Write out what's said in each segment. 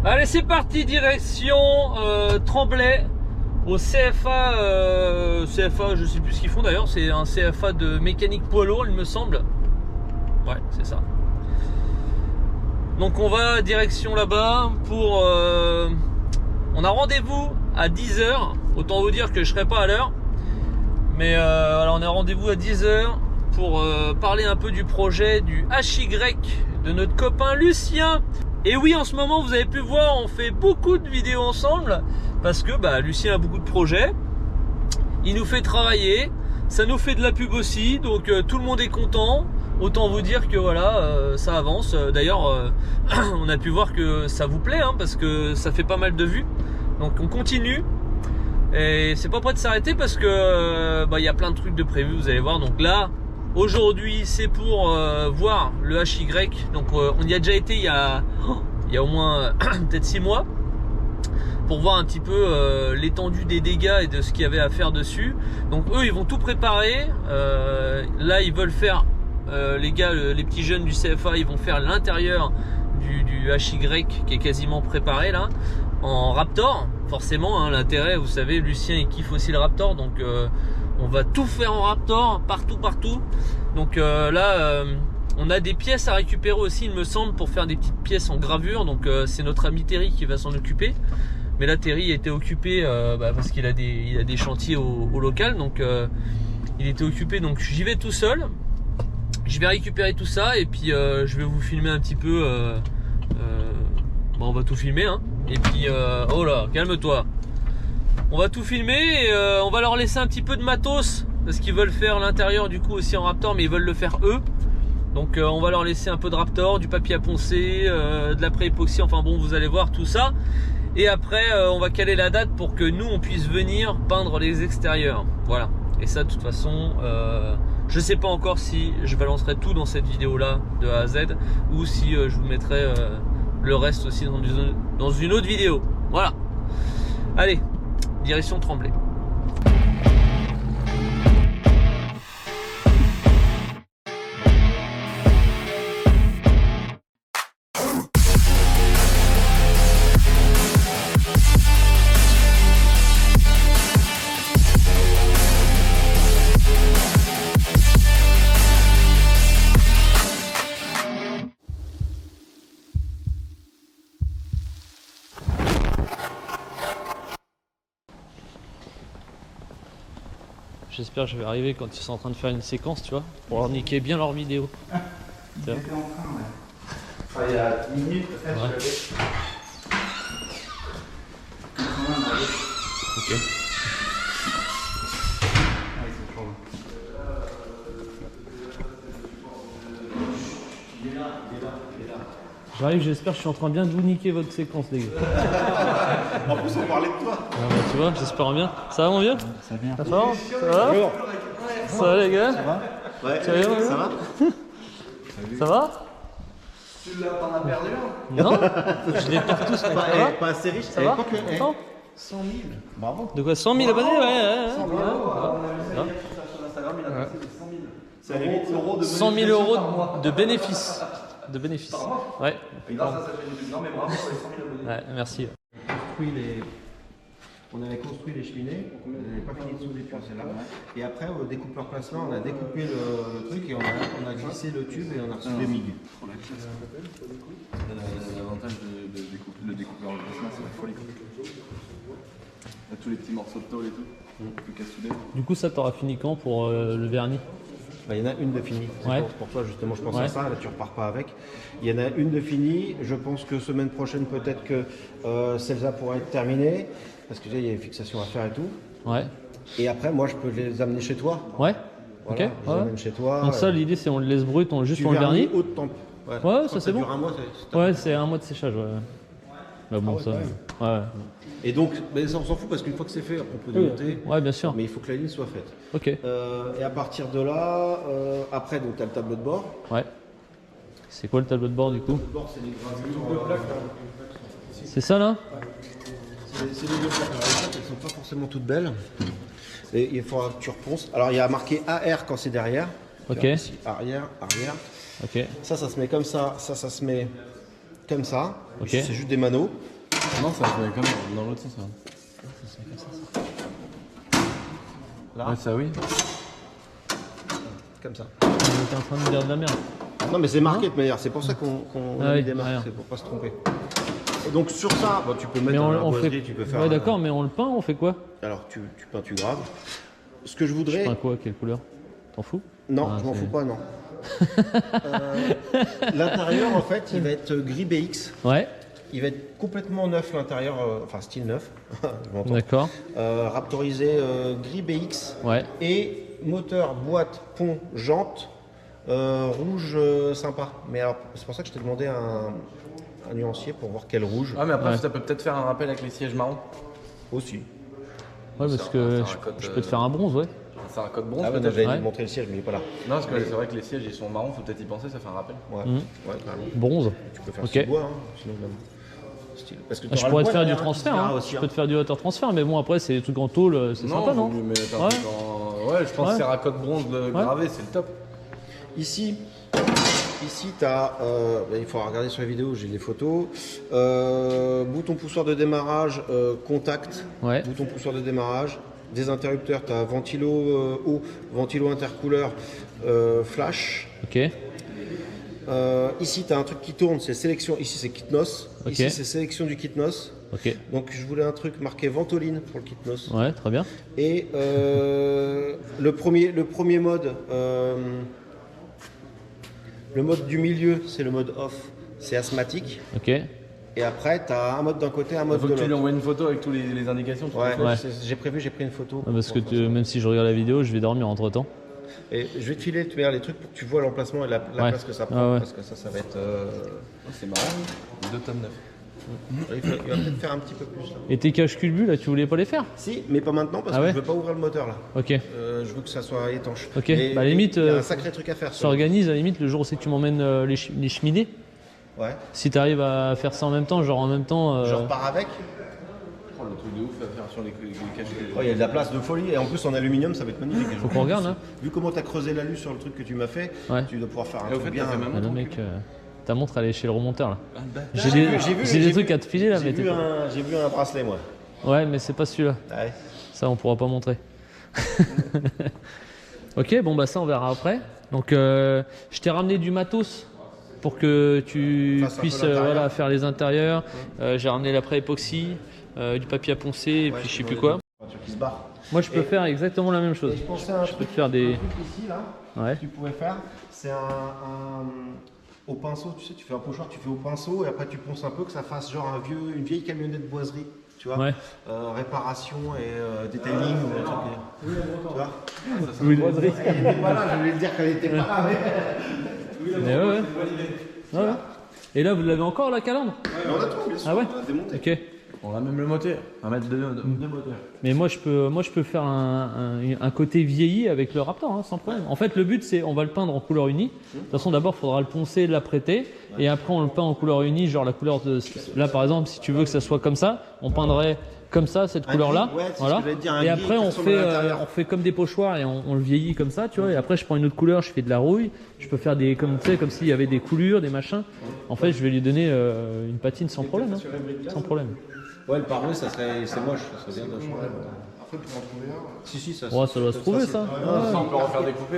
Allez, c'est parti, direction Tremblay au CFA. CFA, je sais plus ce qu'ils font d'ailleurs, c'est un CFA de mécanique poids lourd, il me semble. Ouais, c'est ça. Donc on va direction là-bas pour... on a rendez-vous à 10h. Autant vous dire que je serai pas à l'heure. Mais alors on a rendez-vous à 10h pour parler un peu du projet du HY de notre copain Lucien. Et oui, en ce moment, vous avez pu voir, on fait beaucoup de vidéos ensemble parce que Lucien a beaucoup de projets. Il nous fait travailler, ça nous fait de la pub aussi, donc tout le monde est content. Autant vous dire que voilà, ça avance. D'ailleurs, on a pu voir que ça vous plaît, hein, parce que ça fait pas mal de vues. Donc on continue. Et c'est pas prêt de s'arrêter parce que y a plein de trucs de prévus, vous allez voir. Donc là, aujourd'hui, c'est pour voir le HY. Donc on y a déjà été il y a au moins peut-être 6 mois pour voir un petit peu l'étendue des dégâts et de ce qu'il y avait à faire dessus. Donc eux, ils vont tout préparer. Là, ils veulent faire, les gars, les petits jeunes du CFA, ils vont faire l'intérieur du HY qui est quasiment préparé là, en Raptor. Forcément, hein, l'intérêt, vous savez, Lucien il kiffe aussi le Raptor, donc on va tout faire en Raptor, partout. Donc là, on a des pièces à récupérer aussi, il me semble, pour faire des petites pièces en gravure. Donc c'est notre ami Terry qui va s'en occuper. Mais là, Terry était occupé parce qu'il a des chantiers au local, donc il était occupé. Donc j'y vais tout seul. Je vais récupérer tout ça et puis je vais vous filmer un petit peu. On va tout filmer, hein. Et puis oh là, calme-toi. On va tout filmer et on va leur laisser un petit peu de matos parce qu'ils veulent faire l'intérieur du coup aussi en Raptor, mais ils veulent le faire eux. Donc on va leur laisser un peu de Raptor, du papier à poncer, de la pré-époxy, enfin bon, vous allez voir tout ça. Et après on va caler la date pour que nous on puisse venir peindre les extérieurs. Voilà. Et ça, de toute façon, je sais pas encore si je balancerai tout dans cette vidéo là de A à Z ou si je vous mettrai le reste aussi dans une autre vidéo. Voilà. Allez, direction Tremblay. J'espère que je vais arriver quand ils sont en train de faire une séquence, tu vois, pour leur niquer bien leur vidéo. Ils étaient en train, ouais. Enfin, il y a 10 minutes peut-être, ouais. Ok. Ah, ils sont chauds. Il est là. J'arrive, j'espère que je suis en train bien de vous niquer votre séquence, les gars. En plus, on parlait de toi. Tu vois, j'espère bien. Ça va, mon vieux? Ça vient. Ça va? Ça va, les gars? Ça va? Ouais, ça va? Ça va? Ça va? Tu t'en as perdu un? Non? Je les perds tous, mec. Ça va? Pas assez riche, Ça va? Attends. 100 000. Bravo. De quoi? 100 000 abonnés? Ouais. 100 000 euros. On a vu ça hier sur Instagram, il a passé les 100 000. C'est 100 000 euros de bénéfices. Ouais. Grâce à sa chaîne YouTube. Non, mais bravo pour les 100 000 abonnés. Ouais, merci. On avait construit les cheminées, on n'avait pas fini de souder puis celle-là. Et après, au découpeur placement, on a découpé le truc et on a glissé le tube et on a reçu les migues. L'avantage de découpeur de placement, c'est la folie. Il y a tous les petits morceaux de tôle et tout, tout qu'à souder. Du coup, ça t'aura fini quand pour le vernis? Il y en a une de finie. Ouais. Pour toi, justement, je pense à ça. Là, tu repars pas avec. Il y en a une de finie. Je pense que semaine prochaine, peut-être que celle-là pourra être terminée. Parce que il y a une fixation à faire et tout. Ouais. Et après, moi, je peux les amener chez toi. Ouais. Voilà, Ok. je les amène chez toi. Donc ça, l'idée, c'est on le laisse brut, juste on le vernis. Haute temp. Ouais, ça c'est bon. Dure un mois, Ouais, c'est un mois de séchage. Ouais. Bah bon, ça. Ouais. Et donc, mais ça, on s'en fout parce qu'une fois que c'est fait, on peut démonter. Ouais, bien sûr. Mais il faut que la ligne soit faite. Ok. Et à partir de là, après, donc tu as le tableau de bord. Ouais. C'est quoi le tableau de bord du coup? Le tableau de bord, c'est les gravures. C'est ça là? C'est les deux plaques. Alors, les plaques, elles sont pas forcément toutes belles. Et il faudra que tu reponces. Alors, il y a marqué AR quand c'est derrière. Ok. Ici, arrière. Ok. Ça se met comme ça. Ça se met comme ça. Ok. C'est juste des manos. Non, ça fait comme dans l'autre sens. Là. Ouais, ça oui. Comme ça. On était en train de dire de la merde. Non, mais c'est marqué de toute manière. C'est pour ça qu'on Ah a oui, mis des marques. rien. C'est pour pas se tromper. Et donc sur ça, tu peux mettre Mais dans la on boiserie, fait. tu peux faire. Ouais, d'accord, mais on le peint, on fait quoi? Alors tu peins, tu graves. Ce que je Je voudrais. peins quoi? Quelle couleur? T'en fous? Non, Ah, je m'en c'est- fous pas, non. L'intérieur, en fait, il va être gris BX. Ouais, Il va être complètement neuf, l'intérieur, enfin style neuf, je m'entends. d'accord. Raptorisé gris BX. Ouais, Et moteur, boîte, pont, jante, rouge sympa. Mais alors, c'est pour ça que je t'ai demandé un nuancier pour voir quel rouge Ah, mais après, Ouais. ça peut peut-être faire un rappel avec les sièges marrons. aussi. ouais, parce C'est que un je code, peux te faire un bronze, ouais. C'est un code bronze Ah ouais, peut-être. j'avais Ouais. dû montrer le siège, mais il n'est pas là. Non, parce que c'est vrai que les sièges ils sont marrons, faut peut-être y penser, ça fait un rappel. Ouais, Mhm. ouais, carrément. Bronze. Tu peux faire Ok. style bois, hein, sinon même. Style. Parce que Ah, je t'auras pourrais le te bois faire du derrière, transfert, qui se hein. verra aussi, Je hein. peux te faire du water transfert, mais bon, après, c'est des trucs en tôle, c'est sympa, non? vaut mieux mettre un Ouais. truc en- Ouais, je pense Ouais. que c'est un code bronze gravé, c'est le top. Ici, tu as, il faudra regarder sur la vidéo, j'ai les photos. Bouton poussoir de démarrage, contact, Ouais, bouton poussoir de démarrage. Des interrupteurs, tu as ventilo haut, ventilo intercouleur, flash. ok. Ici, tu as un truc qui tourne, c'est sélection. Ici, c'est Kitnos. Ok. Ici, c'est sélection du Kitnos. Ok, Donc, je voulais un truc marqué ventoline pour le Kitnos. ouais, très bien. Et le premier mode, le mode du milieu, c'est le mode off, c'est asthmatique. Ok, Et après, tu as un mode d'un côté, un mode Faut de que tu lui l'autre. envoies une photo avec tous les indications. Ouais, Ouais. j'ai prévu, j'ai pris une photo. Ah, parce que pour faire ça. même si je regarde la vidéo, je vais dormir entre temps. Et je vais te filer les trucs pour que tu vois l'emplacement et la Ouais. place que ça prend. Ah ouais. Parce que ça va être. C'est marrant. 2 tonnes 9. Il va peut-être faire un petit peu plus. Là. Et tes caches culbus, là, tu voulais pas les faire? Si, mais pas maintenant parce Ah que ouais je veux pas ouvrir le moteur là. Ok, Je veux que ça soit étanche. Ok, Mais bah, à la limite, il y a un sacré truc à faire. sur- s'organise, à la limite, le jour où c'est que tu m'emmènes les cheminées. Ouais. Si tu arrives à faire ça en même temps, genre en même temps. Je repars avec. Oh, le truc de ouf à faire sur les caches. Oh, il y a de la place de folie et en plus en aluminium ça va être magnifique. Faut qu'on regarde, hein. Vu comment tu as creusé l'alu sur le truc que tu m'as fait, Ouais. tu dois pouvoir faire un Et au truc fait, bien. t'as fait ma Ah, le mec, ta montre, elle est chez le remonteur là. J'ai J'ai des, vu, j'ai des j'ai trucs vu. à te filer là, J'ai mais vu, t'es pas- j'ai vu un bracelet moi. Ouais, mais c'est pas celui-là. Ouais. Ça, on pourra pas montrer. Ok, bon, bah ça, on verra après. Donc, je t'ai ramené du matos pour que tu Fasse un peu puisses l'intérieur. voilà, faire les intérieurs. J'ai ramené l'après-époxy, du papier à poncer et puis je sais plus quoi. Un truc qui se barre. Moi, je peux faire exactement la même chose. Et je pensais à un Je peux truc, te faire des. un truc ici là. Ouais. Que tu pouvais faire, c'est au pinceau, tu sais, tu fais un pochoir, tu fais au pinceau et après tu ponces un peu que ça fasse genre une vieille camionnette boiserie, tu vois, Ouais. réparation et detailing ou un truc. Tu vois. Oui, Elle était pas là, je voulais le dire qu'elle était pas là, mais. Mais ouais, ouais. Ouais, ouais. Et là, vous l'avez encore la calandre? Mais on a tout, bien sûr, Ah ouais on a démonté. Ok. On a même le moteur. Un mètre de moteur. Mais moi, je peux faire un côté vieilli avec le Raptor, hein, sans problème. En fait, le but, c'est on va le peindre en couleur unie. De toute façon, d'abord, il faudra le poncer, l'apprêter. Et après, on le peint en couleur unie, genre la couleur de. Là, par exemple, si tu veux que ça soit comme ça, on peindrait comme ça, cette Un couleur-là. gris, ouais, c'est ce Voilà. que j'allais te dire, un Et gris après, qui on ressemble à l'intérieur. fait comme des pochoirs et on le vieillit comme ça, tu vois. Et après, je prends une autre couleur, je fais de la rouille. Je peux faire des. Comme, tu sais, comme s'il y avait des coulures, des machins. En fait, je vais lui donner une patine sans problème. Hein. Sans problème. Ouais, le pare-brise, c'est moche, ça serait bien de changer. Après, pour en trouver un. Si, si, ça Ouais, ça doit se trouver, ça. Ça, on peut refaire découper.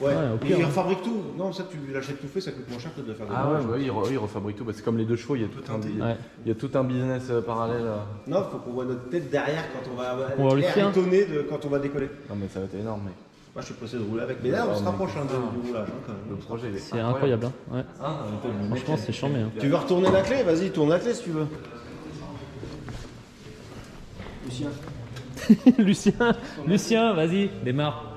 Ouais, Ouais, au mais pire, il hein. refabrique tout. Non, ça, tu l'achètes tout fait, ça coûte moins cher que de le faire de Ah nouveau. ouais, bah oui, il refabrique tout. Bah, c'est comme les 2 chevaux, il y a tout un, Ouais. il y a tout un business parallèle. Non, faut qu'on voit notre tête derrière quand on va On va le l'air faire. étonné de quand on va décoller. Non mais ça va être énorme, mec. Moi, je suis pressé de rouler avec. Mais là, on se rapproche hein, du roulage. Hein, quand Le même. projet, il est C'est incroyable. Hein. Ouais. Hein, Franchement, c'est charmé. Hein. Tu veux retourner la clé? Vas-y, tourne la clé si tu veux. Lucien. Lucien, vas-y, démarre.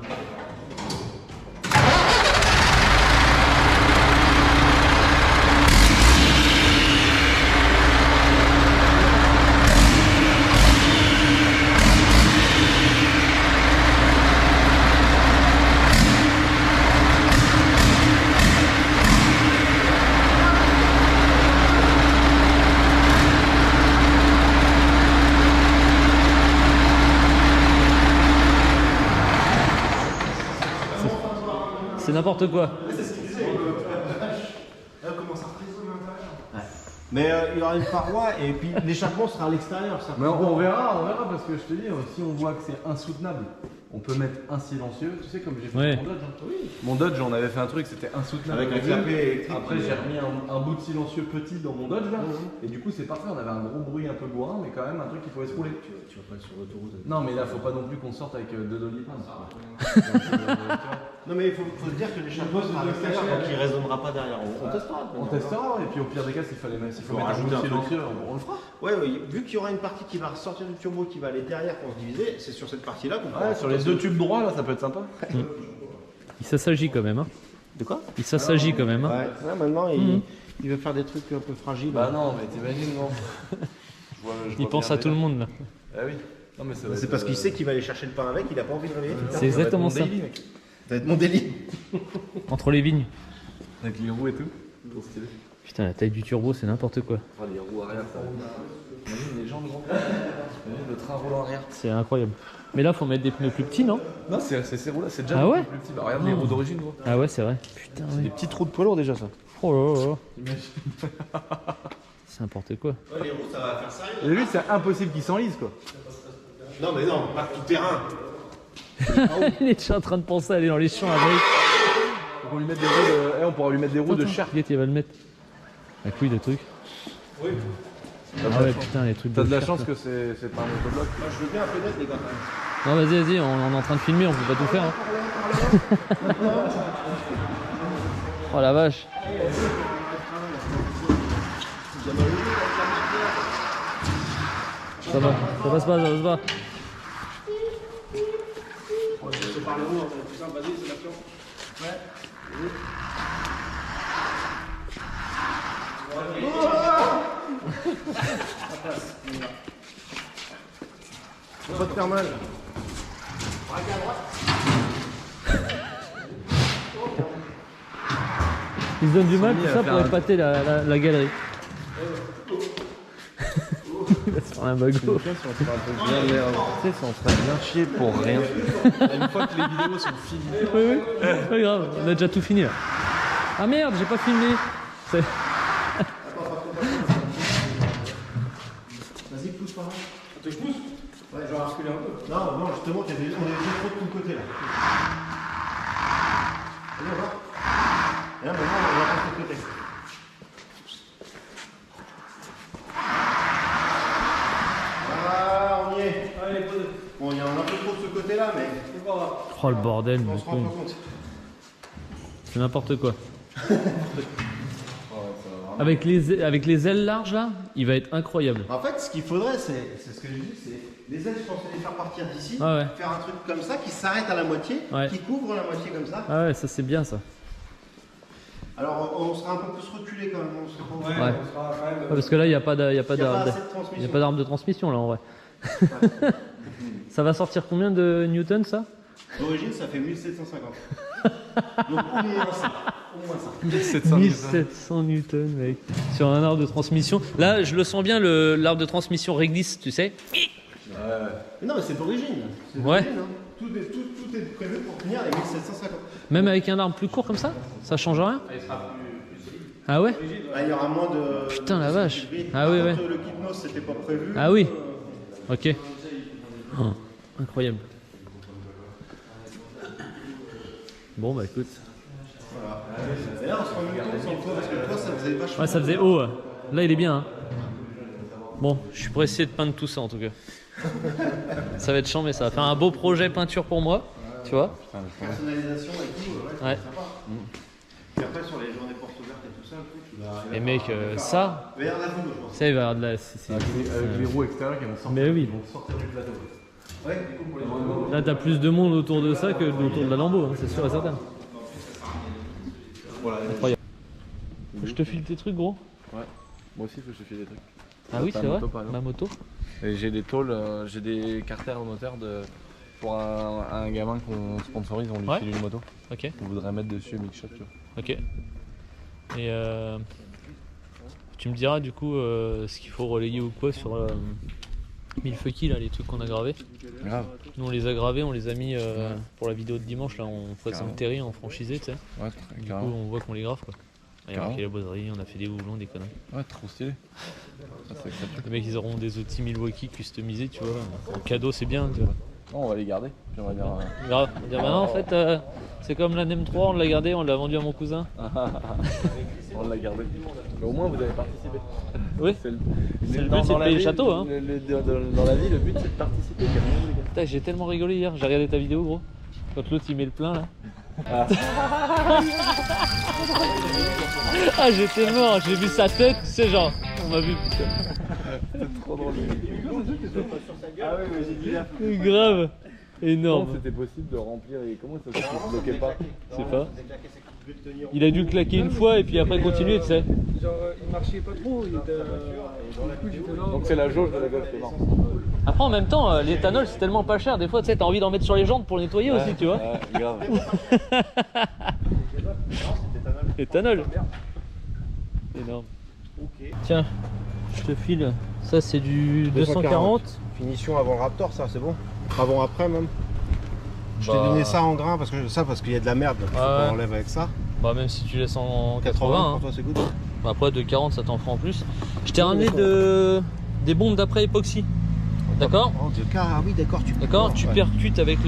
C'est n'importe quoi. Mais il y aura une paroi et puis l'échappement sera à l'extérieur. Ça. Mais on verra parce que je te dis, si on voit que c'est insoutenable, on peut mettre un silencieux, tu sais, comme j'ai fait Ouais. mon Dodge. Hein. Oui. Mon Dodge, on avait fait un truc, c'était insoutenable. Avec un clapet électrique. Après, j'ai remis un bout de silencieux petit dans mon Dodge là, et du coup, c'est parfait. On avait un gros bruit un peu bourrin, mais quand même un truc qui pouvait se rouler. Tu vas pas être sur l'autoroute. Non, mais là, faut pas non plus qu'on sorte avec 2 doliprane. Non, mais il faut se dire que l'échappement sera à l'extérieur, donc il ne résonnera pas derrière. On testera. On testera, et puis au pire des cas, s'il faut Faut mettre un bout rajouter de un truc. silencieux, on le fera. Ouais, vu qu'il y aura une partie qui va ressortir du turbo qui va aller derrière pour se diviser, c'est sur cette partie-là qu'on pourra. Ouais, sur les 2 tubes droits, là, ça peut être sympa. Il s'assagit quand même. Hein. De quoi? Il s'assagit quand même. Hein. Ouais, là maintenant il veut faire des trucs un peu fragiles. Bah non, mais t'imagines, non. Il pense à tout le monde là. Ah oui. Non, mais ça va C'est être, parce qu'il sait qu'il va aller chercher le pain avec, il a pas envie de réveiller. C'est exactement ça. Ça va être mon délit. Entre les vignes. Avec les roues et tout. Trop stylé. Putain, la taille du turbo, c'est n'importe quoi. Oh, les roues arrière, ça. Imagine les jambes, gros. Imagine le train roulant arrière. C'est incroyable. Mais là, faut mettre des pneus plus petits, non? Non, c'est ces roues-là, c'est déjà Ah ouais plus petit. Bah, regarde les roues d'origine, gros. Ah ouais, c'est vrai. Putain, Des ouais. petits trous de poids lourd déjà, ça. Oh là là là. Imagine. C'est n'importe quoi. Ouais, les roues, ça va faire ça. Et lui, c'est impossible qu'il s'enlise, quoi. Non, mais non, pas tout terrain. Il est déjà en train de penser à aller dans les champs avec. Donc on lui met des roues de... on pourra lui mettre des roues de chair. Regarde, il va le mettre. La couille de trucs. Oui. Ah ouais, putain, les trucs T'as de la chair, chance quoi. que c'est pas un motobloc. Moi, je veux bien un peu d'aide, les gars. Non, vas-y, on est en train de filmer, on peut pas tout faire. Hein. Oh la vache. Ça va, ça passe pas, ça passe pas. Ça va te faire mal. Ils se donnent du mal, tout à ça, faire pour un- épater la galerie. Il va se faire un bagot. Tu sais, c'est en train de bien chier pour rien. Une fois que les vidéos sont finies. Oui, oui, c'est pas grave, on a déjà tout fini là. Ah merde, j'ai pas filmé. C'est- Vas-y, pousse par là. Je pousse? Ouais, je vais reculer un peu. Non, non, justement, on est déjà trop de tout le côté là. Allez, on va. Et là, maintenant, on va passer de côté. Ah, on y est. Bon, il y en a un peu trop de ce côté-là, mais Oh le bordel, on mais se rend pas compte. c'est n'importe quoi. Avec les ailes larges là, il va être incroyable. En fait, ce qu'il faudrait, c'est ce que j'ai dit, c'est les ailes, je pensais les faire partir d'ici, Ah ouais. faire un truc comme ça qui s'arrête à la moitié, Ouais. qui couvre la moitié comme ça. Ah ouais, ça c'est bien ça. Alors, on sera un peu plus reculé quand même. On sera pas Ouais. Ouais, parce que là, il n'y a pas Il y a pas d'arme assez de transmission. il y a pas d'arme de transmission là en vrai. Ça va sortir combien de newtons ça? D'origine, ça fait 1750. Donc, au moins ça. Au moins ça. 1700 newtons mec. Sur un arbre de transmission. Là, je le sens bien, l'arbre de transmission réglisse, tu sais. Mais non, mais c'est d'origine. C'est Ouais. d'origine, hein. Tout est prévu pour tenir les 1750. Même avec un arbre plus court comme ça change rien? Ah ouais? Ah, il y aura moins de. Putain, la de vache. circuit. Ah Par oui, contre, ouais. Le Kipnos, c'était pas prévu. Ah oui. Ok. Oh, incroyable. Bon bah écoute. Et là, on se rend compte sans le toit, parce que le toit, ça faisait vachement. Ouais, ça faisait haut. Ouais. Là, il est bien. Hein. Bon, je suis pour essayer de peindre tout ça en tout cas. Ça va être chiant, mais ça va faire un beau projet peinture pour moi. Tu vois? Personnalisation et tout, Ouais. c'est sympa. Puis après, sur les journées portes ouvertes et tout ça, le truc, il va. Et mec, ça, Il va y avoir de la photo, je pense. ça, il va y avoir de la. Avec les roues extérieures qui vont sortir, Mais oui. ils vont sortir du plateau. Ouais, du coup, pour les journées. Là, t'as plus de monde autour de ça que autour de la Lambo, hein, c'est sûr et certain. Voilà. Incroyable. Faut que je te file tes trucs, gros. Ouais. Moi aussi, il faut que je file des trucs. Ah oui, Ta c'est vrai. moto, par exemple. Ma moto. Et j'ai des tôles, j'ai des carters moteurs pour un gamin qu'on sponsorise, on lui Ouais. file une moto. Ok. On voudrait mettre dessus Mixshot, tu vois. Ok. Et tu me diras du coup ce qu'il faut relayer ou quoi sur Milfucky là, les trucs qu'on a gravés. Grave. Nous on les a gravés, on les a mis pour la vidéo de dimanche là, on ferait ça Carrément. Terry en franchisé, tu sais. Ouais, Du coup carrément. on voit qu'on les grave quoi. Il y a marqué la boiserie, on a fait des houblons, des conneries. Ouais, trop stylé. Ça, c'est exceptionnel. Les mecs, ils auront des outils Milwaukee customisés, tu vois. En cadeau, c'est bien, tu vois. Non, on va les garder. Puis on va dire. On va dire, bah non, en fait, c'est comme la NEM3, on l'a gardé, on l'a vendu à mon cousin. On l'a gardé. Mais au moins, vous avez participé. Oui. C'est le but, c'est de payer le château, hein. Dans la vie, le but, c'est de participer. Carrément, les gars. Putain, j'ai tellement rigolé hier, j'ai regardé ta vidéo, gros. Quand l'autre il met le plein là. Ah. Ah, j'étais mort, j'ai vu sa tête, c'est genre, on m'a vu. C'est trop drôle. Ah oui, mais j'ai dit là. Grave, Comment énorme. c'était possible de remplir et comment ça se bloquait pas? Je sais pas. Il a dû claquer une fois et puis après continuer, tu sais. Genre, il marchait pas trop, il était. Du coup, j'étais là. Donc c'est la jauge de la golf, c'est marrant. Après, en même temps, l'éthanol c'est tellement pas cher, des fois, tu sais, t'as envie d'en mettre sur les jantes pour nettoyer aussi, tu vois. Ouais, grave. Éthanol. Énorme. Tiens, je te file. Ça, c'est du 240. Finition avant le Raptor, ça c'est bon. Avant après même. Je t'ai Bah. donné ça en grain parce qu'il y a de la merde. Faut Ouais. qu'on enlève avec ça. Bah, même si tu laisses en 80 80. pour toi c'est good. Bah, après, de 40, ça t'en fera en plus. Je t'ai ramené des bombes d'après époxy. D'accord? Oh, ah oui d'accord. D'accord, tu ouais. percutes avec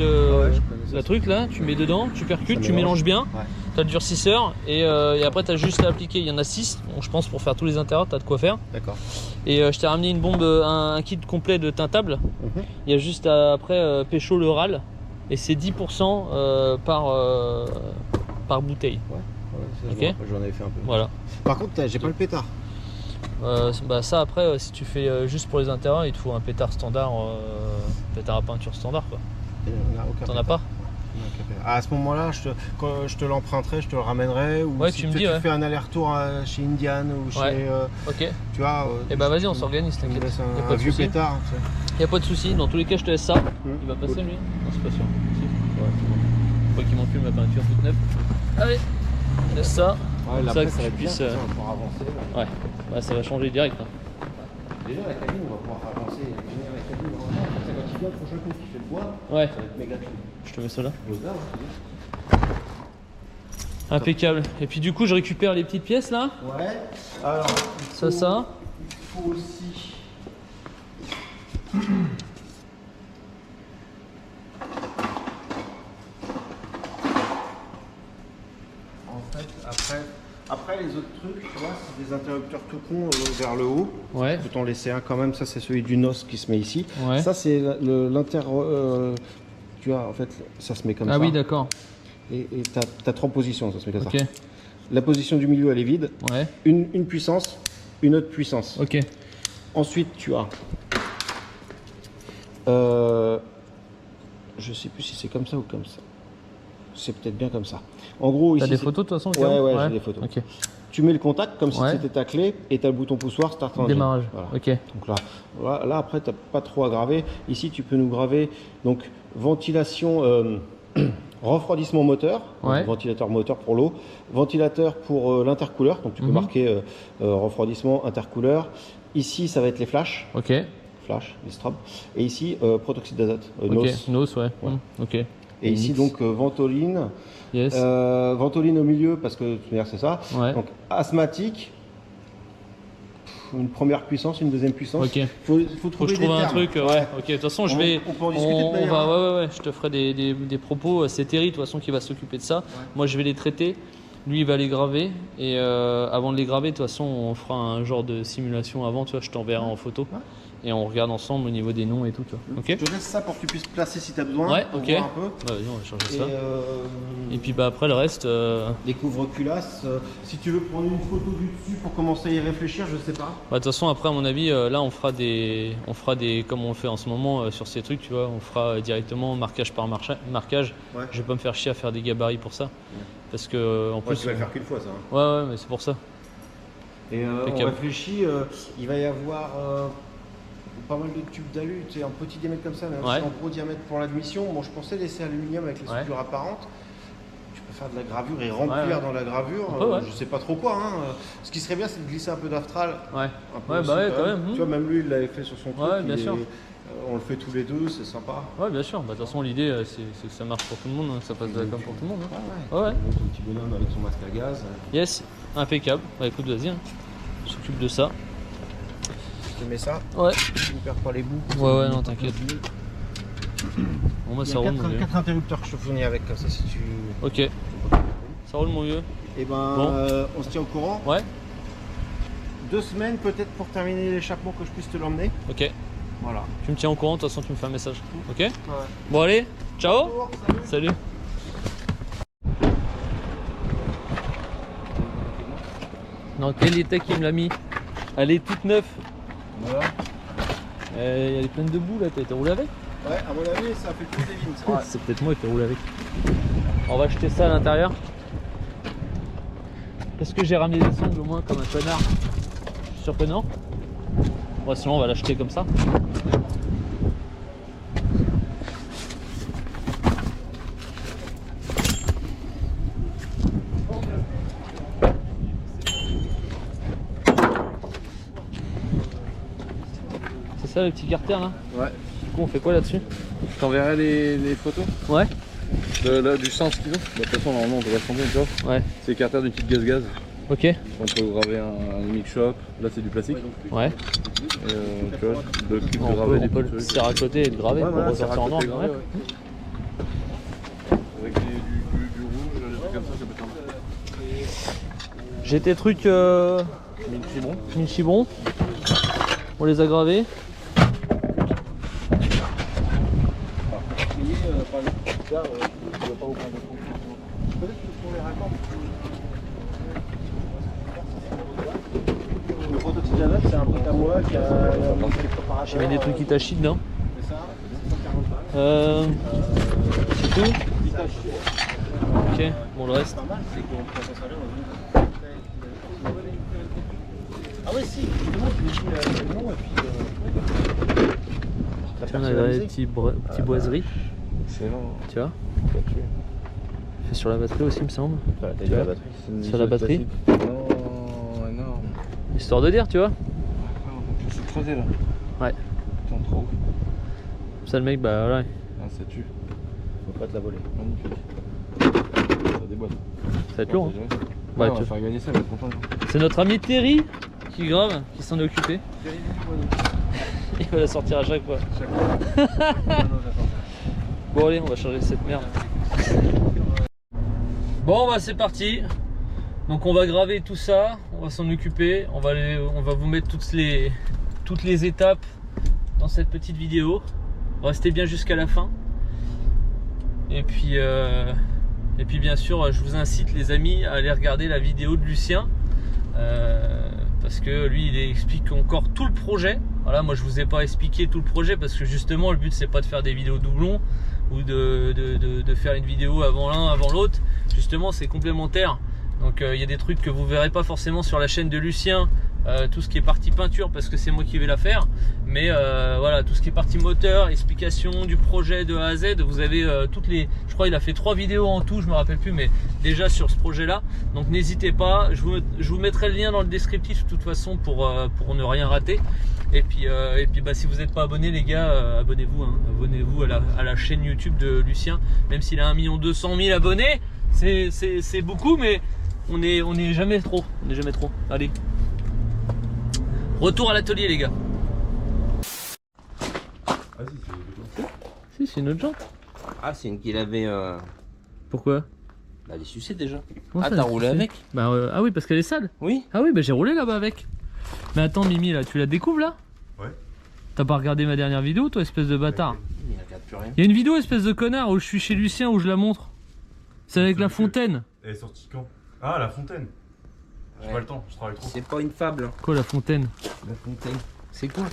la truc là, tu mets dedans, tu percutes, Ça tu mélange. mélanges bien, Ouais. tu as le durcisseur et après tu as juste à appliquer. Il y en a 6, bon, je pense pour faire tous les intérieurs, tu as de quoi faire. D'accord. Et je t'ai ramené une bombe, un kit complet de teintable. Il y a juste après pécho le râle et c'est 10% par bouteille. Ouais, Ok. J'en avais fait un peu. Voilà. Par contre, j'ai pas le pétard. Bah ça après, si tu fais juste pour les intérieurs, il te faut un pétard standard, pétard à peinture standard quoi. T'en as pas? À ce moment-là, quand je te l'emprunterai, je te le ramènerai. Ou Ouais, si tu me toi, dis, ouais. fais un aller-retour chez Indian ou chez. Ouais. Ok. Tu vois. Et bah vas-y, on s'organise, tu me t'inquiète. laisses Y a un pas de vieux souci. pétard. Tu sais. Y a pas de souci, dans tous les cas je te laisse ça. Il va passer lui? Non c'est pas sûr. Si. Ouais, c'est bon. Faut qu'il manque plus ma peinture toute neuve. Allez, laisse ça. Ouais, Comme là, ça après, que ça va tu être bien, puisses. ça va pouvoir avancer. Là. Ouais, bah, ça va changer direct. Hein. Déjà, la cabine, on va pouvoir faire avancer. Venir la cabine, quand il vient, le prochain coup qui fait le bois, Ouais, ça va être méga cool. je te mets ça là. Le gars, Impeccable. Et puis du coup je récupère les petites pièces là. ouais. Alors, Ça. il faut aussi. En fait, après les autres trucs, tu vois, c'est des interrupteurs tout cons vers le haut. Ouais. Faut t'en laisser un quand même. Ça, c'est celui du NOS qui se met ici. Ouais. Ça, c'est l'inter. Tu vois, en fait, ça se met comme ça. Ah oui d'accord. Et t'as 3 positions, ça se met comme Ok. ça. La position du milieu, elle est vide. Ouais. Une puissance, une autre puissance. Ok. Ensuite, tu as. Je sais plus si c'est comme ça ou comme ça. C'est peut-être bien comme ça. En gros, T'as ici. des c'est- photos de toute façon? Ouais, Clément ouais, j'ai des photos. Ok. Tu mets le contact comme si Ouais. c'était ta clé et t'as le bouton poussoir start engine. Démarrage. Voilà. Ok. Donc là après, t'as pas trop à graver. Ici, tu peux nous graver donc ventilation, refroidissement moteur, donc Ouais. ventilateur moteur pour l'eau, ventilateur pour l'intercouleur. Donc tu peux Mhm. marquer refroidissement intercouleur. Ici, ça va être les flashs, Ok. les strobes. Et ici, protoxyde d'azote, Ok. NOS. Nos, ouais. Ouais. Ok. Et ici, Mix. donc ventoline. Yes. Ventoline au milieu parce que c'est ça. Ouais. Donc asthmatique, une première puissance, une deuxième puissance. Ok. Faut Faut trouver que je trouve des un termes. truc, ouais. Ok, de toute façon, je vais. On peut en discuter de manière, va, ouais, je te ferai des propos. C'est Terry, de toute façon, qui va s'occuper de ça. Moi, je vais les traiter. Lui, il va les graver. Et avant de les graver, de toute façon, on fera un genre de simulation avant. Tu vois, je t'enverrai en photo. Ouais. Et on regarde ensemble au niveau des noms et tout. Tu vois. Ok. Je te laisse ça pour que tu puisses placer si tu as besoin. Ouais, pour ok. voir un peu. Bah, vas-y, on va changer Et, ça. Et puis, bah, après, le reste. les couvre-culasses. Si tu veux prendre une photo du dessus pour commencer à y réfléchir, je sais pas. Bah, de toute façon, après, à mon avis, là, on fera des, comme on fait en ce moment sur ces trucs, tu vois, on fera directement marquage par marquage. Ouais. Je vais pas me faire chier à faire des gabarits pour ça, parce que en plus, tu vas le faire qu'une fois ça. Hein. ouais, mais c'est pour ça. Et on Impeccable. réfléchit, il va y avoir pas mal de tubes d'alu, tu sais, un petit diamètre comme ça, mais Ouais. aussi en gros diamètre pour l'admission. Bon, je pensais laisser aluminium avec les Ouais. soudures apparentes. Tu peux faire de la gravure et remplir dans la gravure, je sais pas trop quoi. Hein. Ce qui serait bien, c'est de glisser un peu d'Aftral. Ouais. Un peu Ouais, aussi, bah ouais, quand même. même. Tu vois, même lui, il l'avait fait sur son truc. Ouais, bien sûr. On le fait tous les deux, c'est sympa. Ouais, bien sûr. Bah, de toute façon, l'idée, c'est que ça marche pour tout le monde, hein, que ça fasse de la com pour tout le monde. Hein. Ouais. Ouais. Ton petit bonhomme avec son masque à gaz. Yes, impeccable. Bah écoute, vas-y, hein. Je s'occupe de ça. Je te mets ça. Ouais. Tu ne perds pas les bouts. Ouais, non, t'inquiète. Bon, bah Il y ça a roule, mon vieux. 4 interrupteurs que je te fournis avec, comme ça si tu... Ok. Ça roule, mon vieux. Et ben, Bon. on se tient au courant. Ouais. 2 semaines peut-être pour terminer l'échappement que je puisse te l'emmener. Ok. Voilà. Tu me tiens au courant, de toute façon, tu me fais un message. Ok. Ouais. Bon, allez. Ciao. Salut. Salut. Non, quel était qui me l'a mis? Elle est toute neuve. Voilà. Elle est pleine de boue là, t'as été roulé avec? Ouais, à mon avis, ça fait plus des vignes. Ça. C'est peut-être moi qui ai roulé avec. On va acheter ça à l'intérieur. Est-ce que j'ai ramené des sangles au moins comme un connard? Je suis sûr que non. Ouais, sinon on va l'acheter comme ça. C'est ça le petit carter là? Ouais. Du coup on fait quoi là-dessus? Je t'enverrai les photos Ouais. du sens qu'ils ont. De toute façon, normalement, on devrait se combien, tu vois. Ouais. C'est écarteur d'une petite gaz-gaz. Ok. On peut graver un mix shop. Là, c'est du plastique. Ouais. Et, tu vois, de clips de On graver. peut le serracoter et le graver Ouais, pour voilà, ressortir en noir. serracoter, gravé, Ouais. ouais. Avec du rouge, des trucs comme ça peut être sympa. J'ai tes trucs mille chibrons. On les a gravés. Le protoxygène, c'est un truc à moi qui a J'ai mis des trucs Hitachi dedans. C'est ça, C'est tout. Ok, bon le reste. c'est qu'on prend ça dans une... Ah ouais, si, justement, tu me dis le nom et puis... On a des petits boiseries, Excellent. tu vois. Fait sur la batterie aussi, il me semble. Tu vois, la batterie. Sur la batterie. Non, énorme. Histoire de dire, tu vois. Je suis creusé là. Ouais. Putain, trop ouf. Ça, le mec, bah voilà. Ah, ça tue. Faut pas te la voler. Magnifique. Ça déboîte. Ça va être lourd. Hein. Ouais, Ouais, on tu- va faire gagner ça, il va être content. C'est notre ami Terry qui grave, qui s'en est occupé. Il va la sortir à chaque fois. Bon allez, on va charger cette merde. Bon bah c'est parti. Donc on va graver tout ça, on va s'en occuper, on va vous mettre toutes les étapes dans cette petite vidéo. Restez bien jusqu'à la fin. Et puis bien sûr, je vous incite les amis à aller regarder la vidéo de Lucien. Parce que lui il explique encore tout le projet. Voilà, moi je vous ai pas expliqué tout le projet parce que justement le but c'est pas de faire des vidéos doublons ou de faire une vidéo avant l'un, avant l'autre. Justement c'est complémentaire. Donc il y a des trucs que vous verrez pas forcément sur la chaîne de Lucien, tout ce qui est partie peinture parce que c'est moi qui vais la faire. Mais voilà, tout ce qui est partie moteur, explication du projet de A à Z, vous avez toutes les... Je crois il a fait 3 vidéos en tout, je me rappelle plus, mais déjà sur ce projet là. Donc n'hésitez pas, je vous mettrai le lien dans le descriptif de toute façon pour ne rien rater. Et puis bah, si vous n'êtes pas abonné les gars, abonnez-vous, hein. Abonnez-vous à la chaîne YouTube de Lucien. Même s'il a 1 200 000 abonnés, c'est beaucoup, mais on est jamais trop. On est jamais trop. Allez. Retour à l'atelier les gars. Ah si, Si, c'est une autre jante. Ah, c'est une qu'il avait. Pourquoi? Bah, elle est sucée déjà. Comment Ah, ça, t'as elle est roulé sucée avec? Bah ah oui, parce qu'elle est sale. Oui. Ah oui, bah j'ai roulé là-bas avec. Mais attends Mimi, là, tu la découvres là? Ouais. T'as pas regardé ma dernière vidéo toi, espèce de bâtard? Il regarde plus rien. Il y a une vidéo espèce de connard où je suis chez Lucien où je la montre. C'est avec la fontaine. Elle est sortie quand? Ah, la fontaine. J'ai Ouais. pas le temps, je travaille trop. C'est pas une fable. Quoi la fontaine? La fontaine. C'est cool.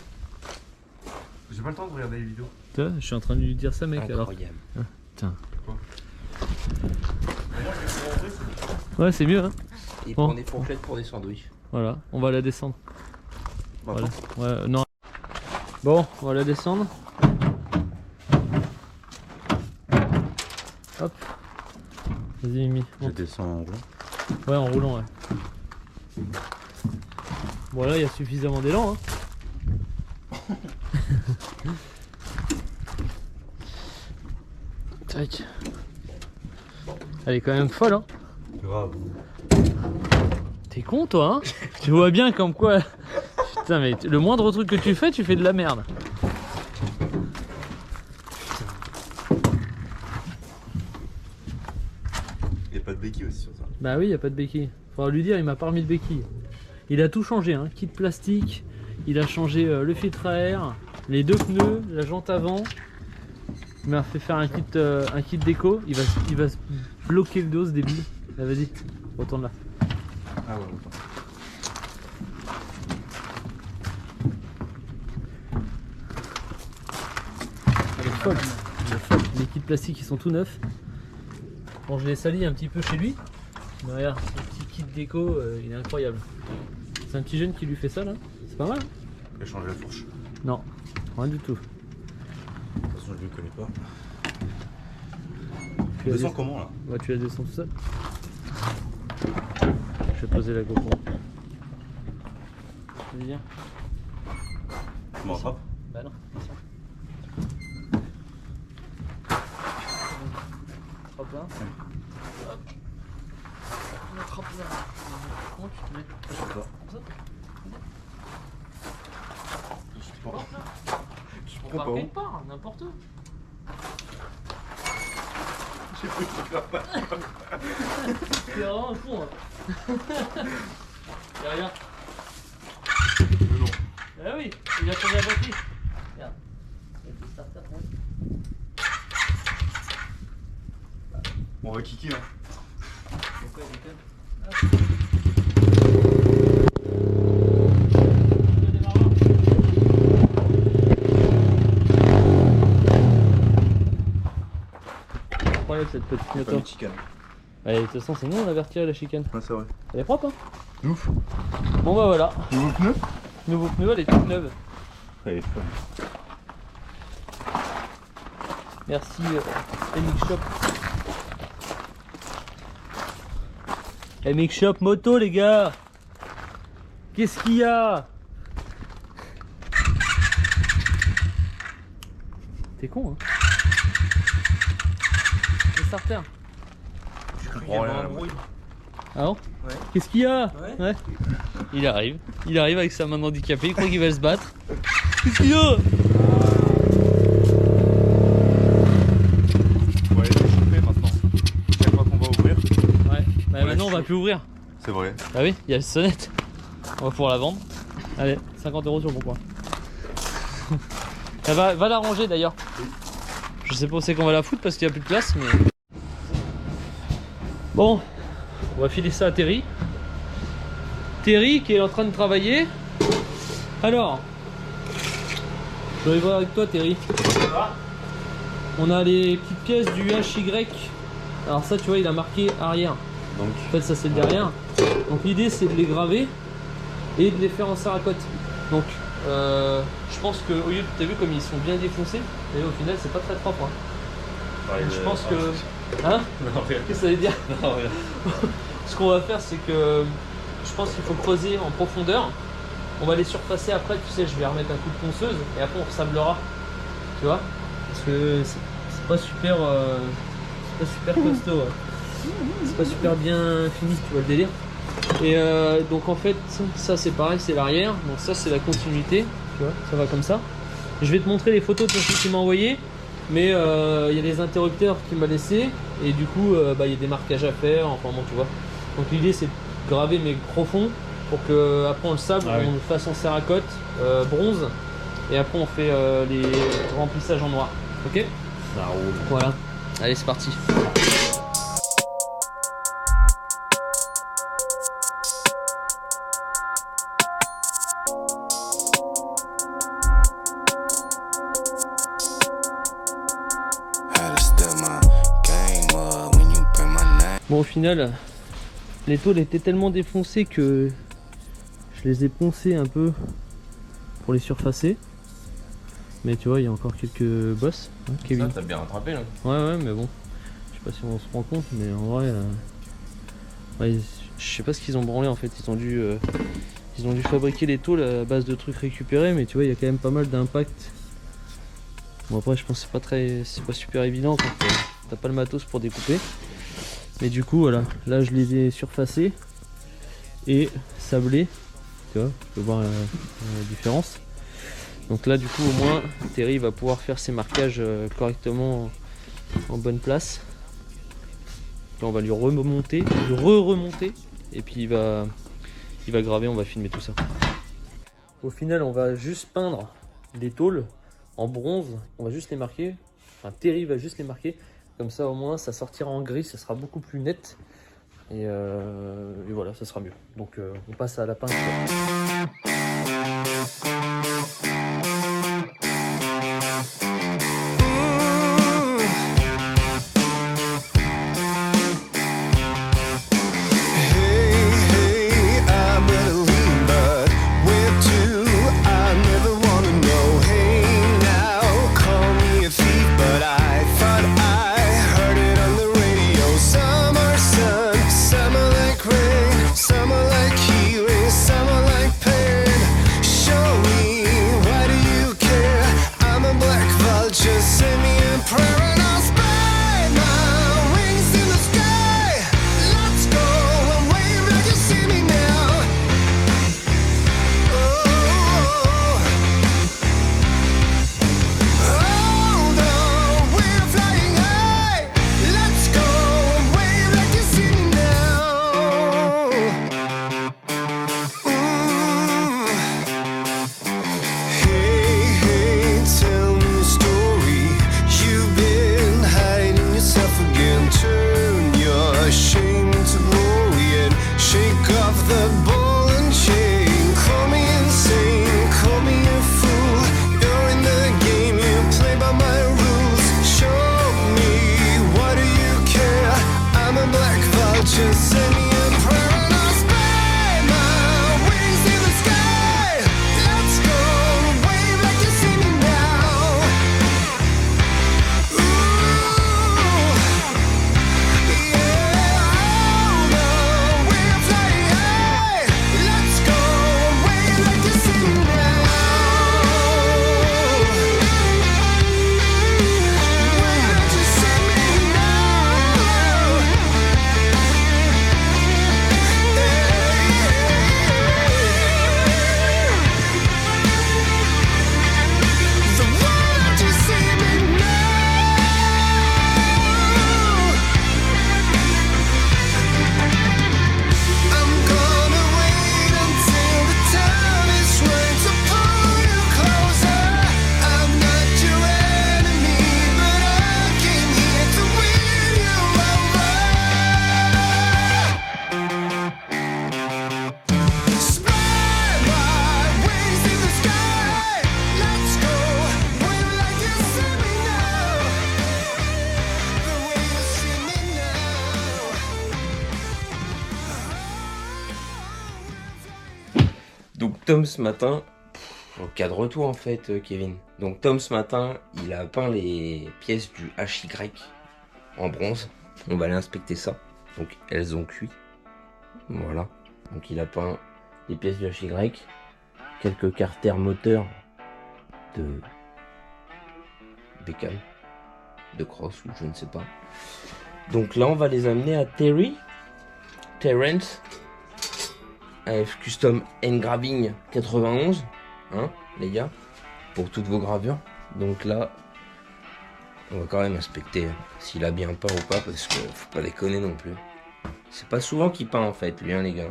J'ai pas le temps de regarder les vidéos. Tu vois, je suis en train de lui dire ça mec alors. Incroyable. Tiens. Quoi? Ouais c'est mieux hein. Il Bon. prend des fourchettes pour des sandwichs. Voilà, on va la descendre. Bah, Voilà. Ouais, non. Bon, on va la descendre. Hop. Vas-y Mimi. Je descends en roulant. Ouais, en roulant, ouais. Bon là, il y a suffisamment d'élan, hein. Tac. Elle est quand même folle, hein. Grave. T'es con, toi, hein. Tu vois bien comme quoi... Putain, mais le moindre truc que tu fais de la merde. Il n'y a pas de béquille aussi sur ça. Bah oui, y a pas de béquille. Faudra lui dire, il m'a pas remis de béquille. Il a tout changé, hein. Kit plastique, il a changé le filtre à air, les deux pneus, la jante avant. Il m'a fait faire un kit déco. Il va se bloquer le dos, ce débile. Ah, vas-y, retourne là. Ah ouais, autant. Elle est folle. Elle est folle. Les kits plastiques, ils sont tout neufs. Bon, je l'ai sali un petit peu chez lui. Mais regarde, ce petit kit déco, il est incroyable. C'est un petit jeune qui lui fait ça là. C'est pas mal, hein. Il a changé la fourche. Non, rien du tout. De toute façon, je ne le connais pas. Tu la descends descends- comment là? Ouais, tu la descends tout seul. Je vais poser la GoPro. Vas-y, viens. Tu me rattrapes? Bah non, descends. Attrape là. Hop. On attrape là. Comment tu te mets? Je sais pas. Comme ça. Je On prends part pas où? quelque part, n'importe où. J'ai cru que tu faire pas. C'est vraiment un con, hein. Et regarde. Mais non. Ah oui, il a changé la batterie. Regarde. Il y a le starter, ouais. On va kicker là. Pourquoi il déconne? Incroyable cette petite Pas moto. une chicane. Allez, de toute façon, c'est nous on a averti la chicane. Ouais, c'est vrai. Elle est propre, hein. Ouf. Bon bah voilà, Nouveau pneu? nouveau pneu, elle est toute neuve. Elle est fun. Merci MX Shop. MX Shop moto les gars. Qu'est-ce qu'il y a? T'es con, hein. Le starter. Je comprends rien. Ah bon? Ouais. Qu'est-ce qu'il y a? Ouais. Il arrive avec sa main handicapée, il croit qu'il va se battre. Qu'est-ce qu'il y a? On va aller déchauffer maintenant. Chaque fois qu'on va ouvrir. Ouais, bah Ouais, maintenant on va chaud. plus ouvrir. C'est vrai. Ah oui, il y a la sonnette. On va pouvoir la vendre. Allez, 50 € sur le bon coin. Va la ranger d'ailleurs. Je sais pas où c'est qu'on va la foutre parce qu'il n'y a plus de place, mais. Bon, on va filer ça à Terry. Terry qui est en train de travailler. Alors, je vais voir avec toi, Terry. On a les petites pièces du HY. Alors, ça, tu vois, il a marqué arrière. Donc, En fait, ça c'est le derrière. Donc l'idée c'est de les graver et de les faire en cerakote. Donc je pense que au lieu de, t'as vu comme ils sont bien défoncés, et au final c'est pas très propre. Hein. Je pense que. Hein? Non, rien. Qu'est-ce que ça veut dire? Non, rien. Ce qu'on va faire c'est que je pense qu'il faut creuser en profondeur. On va les surfacer après, tu sais, je vais remettre un coup de ponceuse et après on ressablera. Tu vois? Parce que c'est pas super. C'est pas super costaud. Ouais. C'est pas super bien fini, tu vois le délire. Et donc en fait, ça c'est pareil, c'est l'arrière. Donc ça c'est la continuité, tu vois, ça va comme ça. Je vais te montrer les photos de ce qu'il m'a envoyé. Mais il y a les interrupteurs qu'il m'a laissé. Et du coup, il y a des marquages à faire, enfin bon, tu vois. Donc l'idée c'est de graver mais profond pour que après on le sable, on le fasse en cerakote, bronze. Et après on fait les remplissages en noir. Ok? Ça roule. Voilà. Allez, c'est parti. Bon, au final, les tôles étaient tellement défoncées que je les ai poncées un peu pour les surfacer. Mais tu vois, il y a encore quelques bosses. Hein, Kevin. Ça, t'as bien rattrapé là. Ouais, mais bon. sais pas si on se rend compte, mais en vrai, ouais, je sais pas ce qu'ils ont branlé en fait. Ils ont dû fabriquer les tôles à base de trucs récupérés, mais tu vois, il y a quand même pas mal d'impact. Bon après, je pense que c'est pas super évident quand t'as pas le matos pour découper. Mais du coup, voilà, là je les ai surfacés et sablés. Tu vois, tu peux voir la différence. Donc là, du coup, au moins, Terry va pouvoir faire ses marquages correctement en bonne place. Là, on va lui remonter, remonter, et puis il va graver, on va filmer tout ça. Au final, on va juste peindre les tôles en bronze, on va juste les marquer. Enfin, Terry va juste les marquer. Comme ça, au moins, ça sortira en gris, ça sera beaucoup plus net. Et voilà, ça sera mieux. Donc, on passe à la peinture. Donc Tom ce matin, cadre-toi en fait Kevin. Donc Tom ce matin, il a peint les pièces du HY en bronze. On va aller inspecter ça. Donc elles ont cuit. Voilà. Donc il a peint les pièces du HY. Quelques carters moteurs de bécane, de cross ou je ne sais pas. Donc là on va les amener à Terrence AF Custom Engraving 91, hein les gars, pour toutes vos gravures. Donc là on va quand même inspecter s'il a bien peint ou pas, parce que faut pas déconner non plus. C'est pas souvent qu'il peint en fait lui, hein les gars.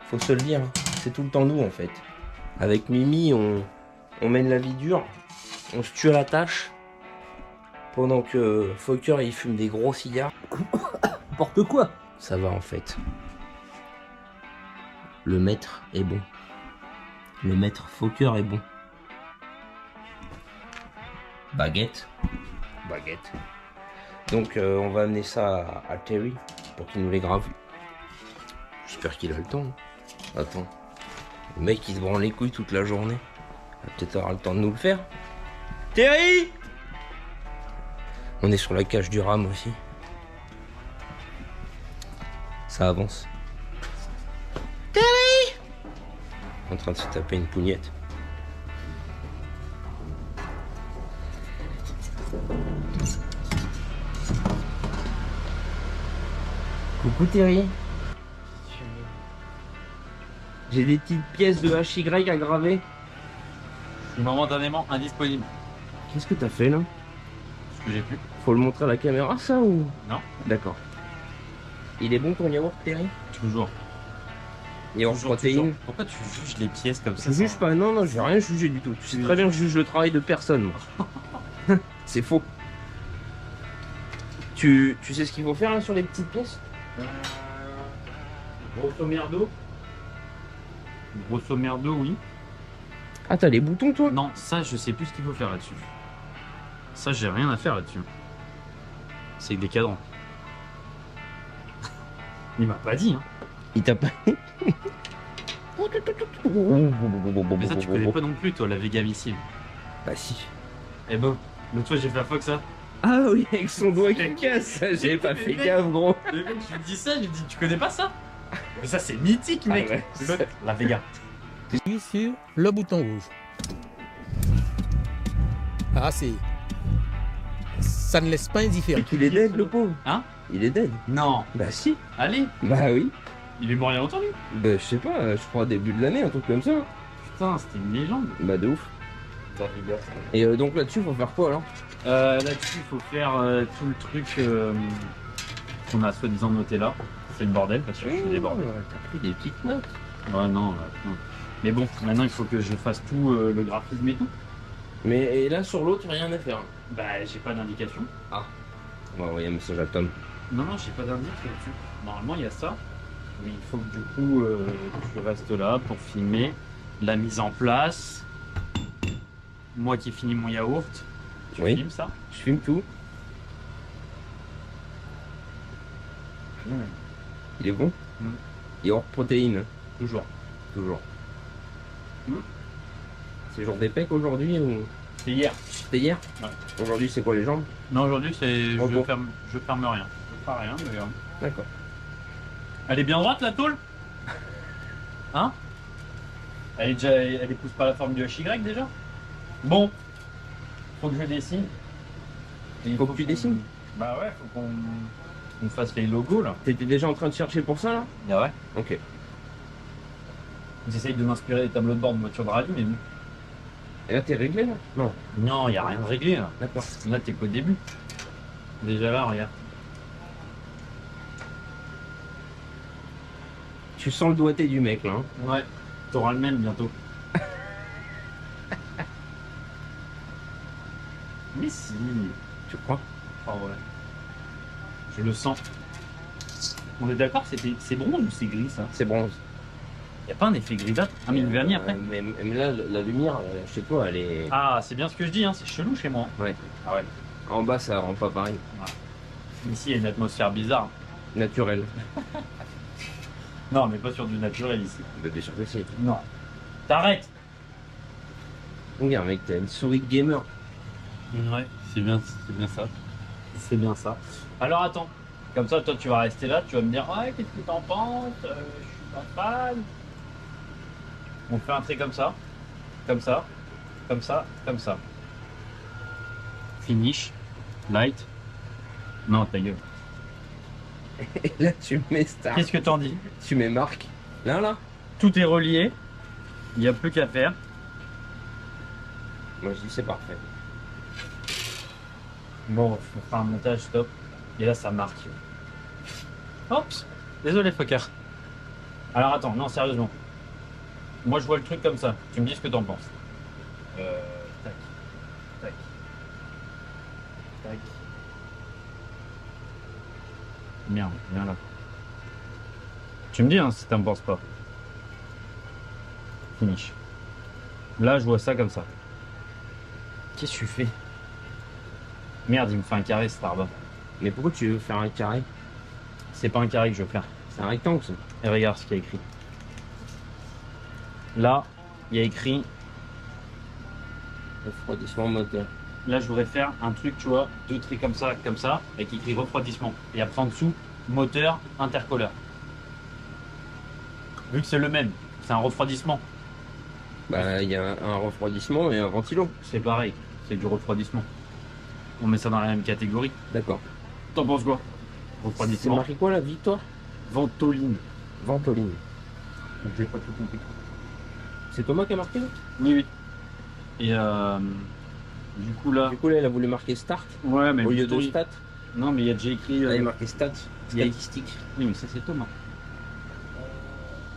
Faut se le dire, hein. C'est tout le temps nous en fait. Avec Mimi on mène la vie dure, on se tue à la tâche, pendant que Fokker il fume des gros cigares. N'importe quoi. Ça va en fait. Le maître est bon. Le maître Fokker est bon. Baguette. Baguette. Donc on va amener ça à Terry pour qu'il nous les grave. J'espère qu'il a le temps. Attends. Le mec il se branle les couilles toute la journée. Il va peut-être avoir le temps de nous le faire. Terry! On est sur la cage du ram aussi. Ça avance. Terry en train de se taper une pougnette. Coucou Terry. J'ai des petites pièces de HY à graver. Je suis momentanément indisponible. Qu'est-ce que t'as fait là? Ce que j'ai pu. Faut le montrer à la caméra ça ou? Non. D'accord. Il est bon ton yaourt Terry? Toujours. Yaourt protéines? Pourquoi tu juges les pièces comme ça? Je juge pas, non, j'ai rien jugé du tout. Tu sais très bien que je juge le travail de personne, moi. C'est faux. Tu sais ce qu'il faut faire là sur les petites pièces? Grosso merdo. Grosso merdo, oui. Ah, t'as les boutons toi? Non, ça, je sais plus ce qu'il faut faire là-dessus. Ça, j'ai rien à faire là-dessus. C'est des cadrans. Il m'a pas dit, hein. Il t'a pas. Mais ça, tu connais pas non plus, toi, la Vega Missile. Bah si. Eh ben, l'autre fois, j'ai fait la Fox, ça. Ah oui, avec son doigt qui casse. J'ai pas fait gaffe, gros. Le mec, je lui dis ça, je lui dis, tu connais pas ça? Mais ça, c'est mythique, mec. Ah ouais. C'est l'autre, la Vega. Appuie sur le bouton rouge. Ah, c'est. Ça ne laisse pas indifférent. Il est dead, le pauvre. Hein? Il est dead. Non. Bah si. Allez, Bah oui. il est mort il y a longtemps, lui. Bah je sais pas, je crois début de l'année, un truc comme ça. Putain, c'était une légende. Bah de ouf. Et donc là-dessus, faut faire quoi alors? Là-dessus, il faut faire tout le truc qu'on a soi-disant noté là. C'est le bordel parce que je fais des bordels. T'as pris des petites notes. Ouais, non, non. Mais bon, maintenant, il faut que je fasse tout le graphisme et tout. Mais et là sur l'autre, rien à faire. Bah, j'ai pas d'indication. On va envoyer un message à Tom. Non, non, j'ai pas d'indication là-dessus. Normalement, il y a ça. Mais il faut que du coup, je reste là pour filmer la mise en place. Moi qui finis mon yaourt. Tu Oui. filmes ça? Je filme tout. Il est bon? Mm. Yaourt protéines. Toujours. Toujours. Mm. C'est jour des pecs aujourd'hui ou? C'est hier. C'était hier? Ouais. Aujourd'hui c'est quoi les jambes? Non, aujourd'hui, c'est Repos. je ferme rien. Je fais rien, mais. D'accord. Elle est bien droite la tôle? Hein? Elle épouse pas la forme du HY déjà? Bon, faut que je dessine. Et il Faut que tu qu'on- dessines? Bah ouais, faut qu'on fasse les logos là. T'étais déjà en train de chercher pour ça là? Ah ouais? Ok. J'essaye de m'inspirer des tableaux de bord de voiture de rallye, mais bon. Et là t'es réglé là? Non. Non, y a rien de réglé là. D'accord. Là, t'es qu'au début. Déjà là, regarde. Tu sens le doigté du mec là. Hein. Ouais, t'auras le même bientôt. Mais si. Tu crois? Oh ouais. Je le sens. On est d'accord, c'est bronze ou c'est gris ça? C'est bronze. Y a pas un effet grisâtre? Ah mais le vernis après? Mais là la lumière chez toi elle est. Ah, c'est bien ce que je dis, hein, c'est chelou chez moi. Ouais. Ah ouais. En bas ça rend pas pareil. Ici il y a une atmosphère bizarre. Naturel. Non, mais pas sur du naturel ici. Bah, bien sûr que si. Non. T'arrêtes! Regarde mec, t'as une souris gamer. Ouais, c'est bien ça. C'est bien ça. Alors attends, comme ça toi tu vas rester là, tu vas me dire ouais qu'est-ce que t'en penses, je suis pas fan. On fait un trait comme ça, comme ça, comme ça, comme ça. Finish, light. Non ta gueule. Et là tu mets star. Qu'est-ce que t'en dis? Tu mets marque. Là. Tout est relié, il n'y a plus qu'à faire. Moi je dis c'est parfait. Bon, faut faire un montage, stop. Et là, ça marque. Oups, désolé, fucker. Alors attends, non, sérieusement. Moi, je vois le truc comme ça. Tu me dis ce que t'en penses. Tac, tac, tac. Merde, viens là. Tu me dis hein, si t'en penses pas. Finish. Là, je vois ça comme ça. Qu'est-ce que tu fais? Merde, il me fait un carré, cet arbre. Mais pourquoi tu veux faire un carré? C'est pas un carré que je veux faire. C'est un rectangle ça. Et regarde ce qu'il y a écrit. Là, il y a écrit. Refroidissement moteur. Là, je voudrais faire un truc, tu vois, deux traits comme ça, avec écrit refroidissement. Et après en dessous, moteur intercooleur. Vu que c'est le même, c'est un refroidissement. Bah, il y a un refroidissement et un ventilo. C'est pareil, c'est du refroidissement. On met ça dans la même catégorie. D'accord. T'en penses quoi? C'est Refroidissement. marqué quoi la victoire? Ventoline. Ventoline. J'ai pas tout compris. C'est Thomas qui a marqué là? Oui, oui. Et du coup là. Du coup là il a voulu marquer start Ouais, mais au lieu de Victory- stat. Non, mais il y a déjà écrit. Là il est marqué stat. il y a- Statistique. Oui, mais ça c'est Thomas.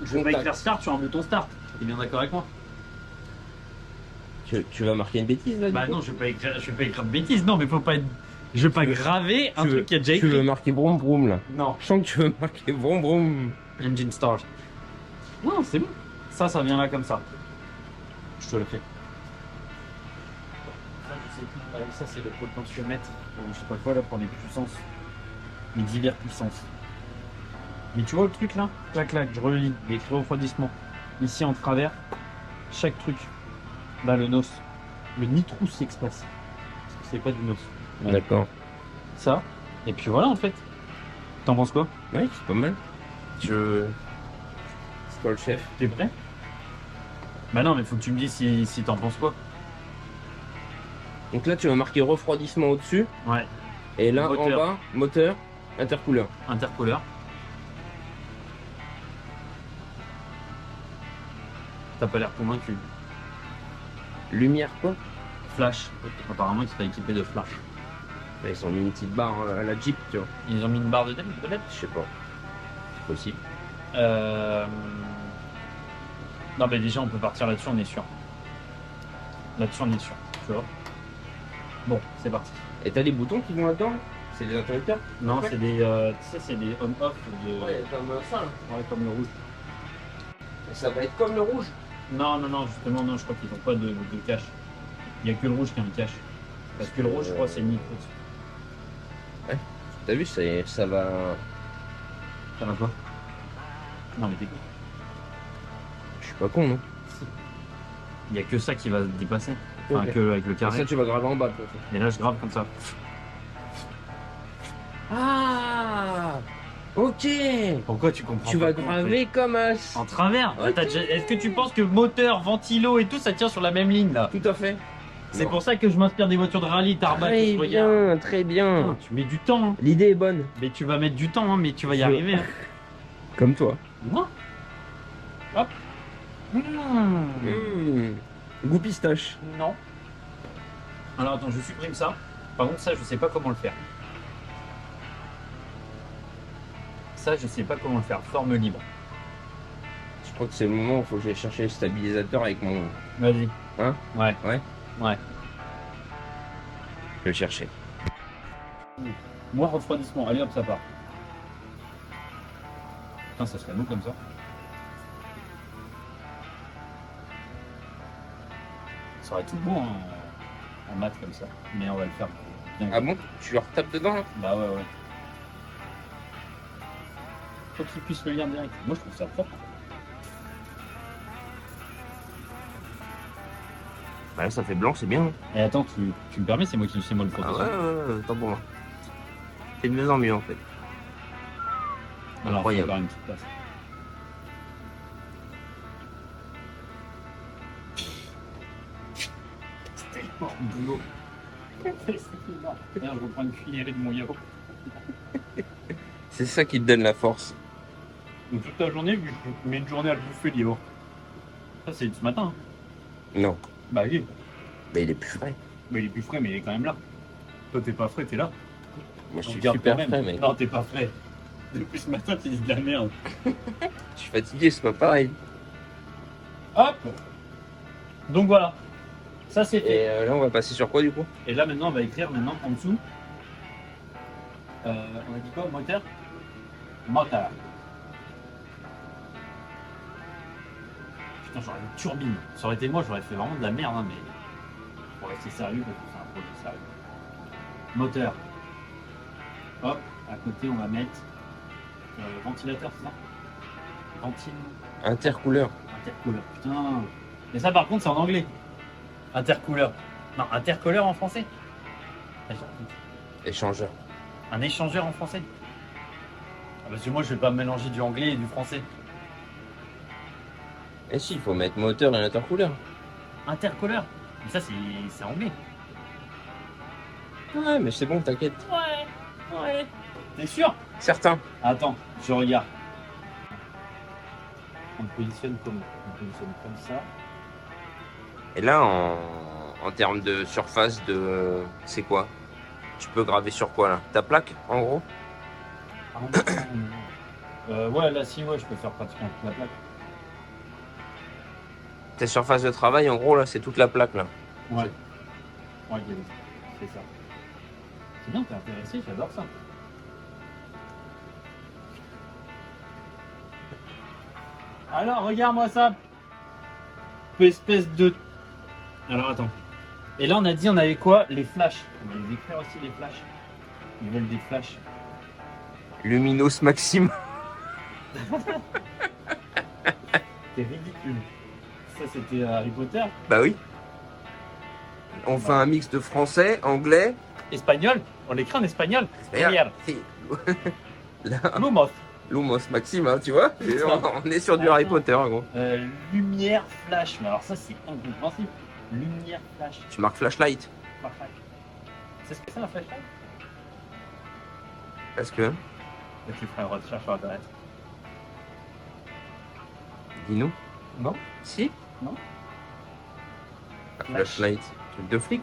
Je vais pas écrire start sur un bouton start. T'es bien d'accord avec moi? Tu vas marquer une bêtise là? Bah non, je vais pas écrire de bêtises. Non, mais faut pas être. Je vais pas graver un truc qui a déjà Tu veux écrit. marquer vroom vroom là? Non. Je sens que tu veux marquer vroom vroom. Engine start. Non, c'est bon. Ça vient là comme ça. Je te le fais. Ça, c'est le potentiomètre. Je sais pas quoi là pour les puissances. Les divers puissances. Mais tu vois le truc là? Clac clac, je relis. Les refroidissement. Ici en travers, chaque truc. Là le NOS. Le Nitrous Express. Parce que c'est pas du NOS. D'accord. Ça. Et puis voilà en fait. T'en penses quoi? Ouais, c'est pas mal. C'est toi le chef. T'es prêt? Bah non, mais faut que tu me dises si t'en penses quoi. Donc là tu vas marquer refroidissement au-dessus. Ouais. Et là Moteur. en bas, moteur, intercouleur. Intercouleur. T'as pas l'air convaincu. Lumière quoi? Flash. Apparemment, il serait équipé de flash. Ils ont mis une petite barre à la Jeep, tu vois. Ils ont mis une barre de thème, peut-être? Je sais pas. C'est possible. Non, mais déjà, on peut partir là-dessus, on est sûr. Là-dessus, on est sûr. Tu vois? Bon, c'est parti. Et t'as des boutons qui vont là-dedans? C'est des interrupteurs? Non, Ouais. c'est des, tu sais, c'est des on-off de... comme ça. Ouais, comme le rouge. Et ça va être comme le rouge. Non, justement, non, je crois qu'ils n'ont pas de cache. Il n'y a que le rouge qui a un cache. Parce que le rouge, je crois, c'est Nitrous. T'as vu, ça va. Ça va quoi? Non, mais t'es con. Je suis pas con, non? Il n'y a que ça qui va se dépasser. Enfin, Ok. que avec le Et carré. ça, tu vas graver en bas, toi. Et là, je grave comme ça. Ah! Ok! Pourquoi tu comprends Tu pas vas comment on graver comme un. fait en travers. Ok. Est-ce que tu penses que moteur, ventilo et tout, ça tient sur la même ligne là? Tout à fait. C'est Non. pour ça que je m'inspire des voitures de rallye, Tarmac, Très je regarde. bien, très bien. Putain, tu mets du temps, hein. L'idée est bonne. Mais tu vas mettre du temps, hein, mais tu vas y Je- arriver. Hein. Comme toi. Moi. Hop. Goût pistache. Non. Alors attends, je supprime ça. Par contre, ça, je sais pas comment le faire. Ça, je sais pas comment le faire. Forme libre. Je crois que c'est le moment où il faut que j'aille chercher le stabilisateur avec mon. Vas-y. Hein? Ouais. Ouais. Ouais. Je vais le chercher. Moi, refroidissement. Allez hop, ça part. Putain, ça serait beau comme ça. Ça aurait été beau hein, en maths comme ça. Mais on va le faire bien. Ah bon? Tu leur tapes dedans là? Bah ouais, ouais. Faut qu'ils puissent le lire direct. Moi, je trouve ça propre. Bah là, ça fait blanc, c'est bien. Et attends, tu me permets, c'est moi le Ah ouais, professeur. ouais, tant pour moi. C'est de mieux en mieux en fait. Alors, Incroyable. faut faire une petite place. C'était énorme boulot. C'était énorme. D'ailleurs, je reprends une cuillerée de mon yaourt. C'est ça qui te donne la force. Donc toute la journée, je mets une journée à le bouffer le yaourt. Ça, c'est ce matin. Hein. Non. Bah oui. Bah il est plus frais. Mais il est plus frais, mais il est quand même là. Toi, t'es pas frais, t'es là. Moi je suis Regarde super quand même. frais mec. Non, t'es pas frais. Depuis ce matin, tu dis de la merde. Je suis fatigué, c'est pas pareil. Hop. Donc voilà. Ça, c'est fait. Et là on va passer sur quoi du coup? Et là maintenant on va écrire maintenant en dessous. On a dit quoi? Moteur? Moteur. Putain, j'aurais une turbine. Ça aurait été moi, j'aurais fait vraiment de la merde, hein, mais pour rester sérieux parce que c'est un projet sérieux. Moteur. Hop, à côté on va mettre ventilateur, c'est ça? Ventile. Intercouleur. Intercouleur, putain. Mais ça par contre c'est en anglais. Intercouleur. Non, intercouleur en français. Échangeur. Un échangeur en français. Ah, parce que moi je vais pas mélanger du anglais et du français. Et si, il faut mettre moteur et intercooleur. Intercooleur. Mais ça, c'est anglais. Ouais, mais c'est bon, t'inquiète. Ouais. T'es sûr? Certain. Attends, je regarde. On positionne comment? On positionne comme ça. Et là, en termes de surface, c'est quoi? Tu peux graver sur quoi là? Ta plaque, en gros? Ah, non. Ouais, là, si, ouais, je peux faire pratiquement toute la plaque. Ta surface de travail, en gros, là, c'est toute la plaque là. Ouais. Ouais, c'est ça. C'est bien, t'es intéressé, j'adore ça. Alors, regarde-moi ça. Espèce de... Alors, attends. Et là, on a dit, on avait quoi? Les flashs. On va les écrire aussi, les flashs. Ils veulent des flashs. Luminos Maxime. C'est ridicule. Ça, c'était Harry Potter. Bah oui. On fait un mix de français, anglais. Espagnol. On l'écrit en espagnol. Lumière. Si. Là, Lumos. Lumos Maxime, hein, tu vois. Et on est sur du Harry Potter, gros. Lumière flash. Mais alors ça, c'est incompréhensible. Lumière flash. Tu marques flashlight. C'est ce que c'est un flashlight? Parce que, Tu feras une recherche sur internet. dis-nous. Non. Si. Non. Flashlight. Truc de flic.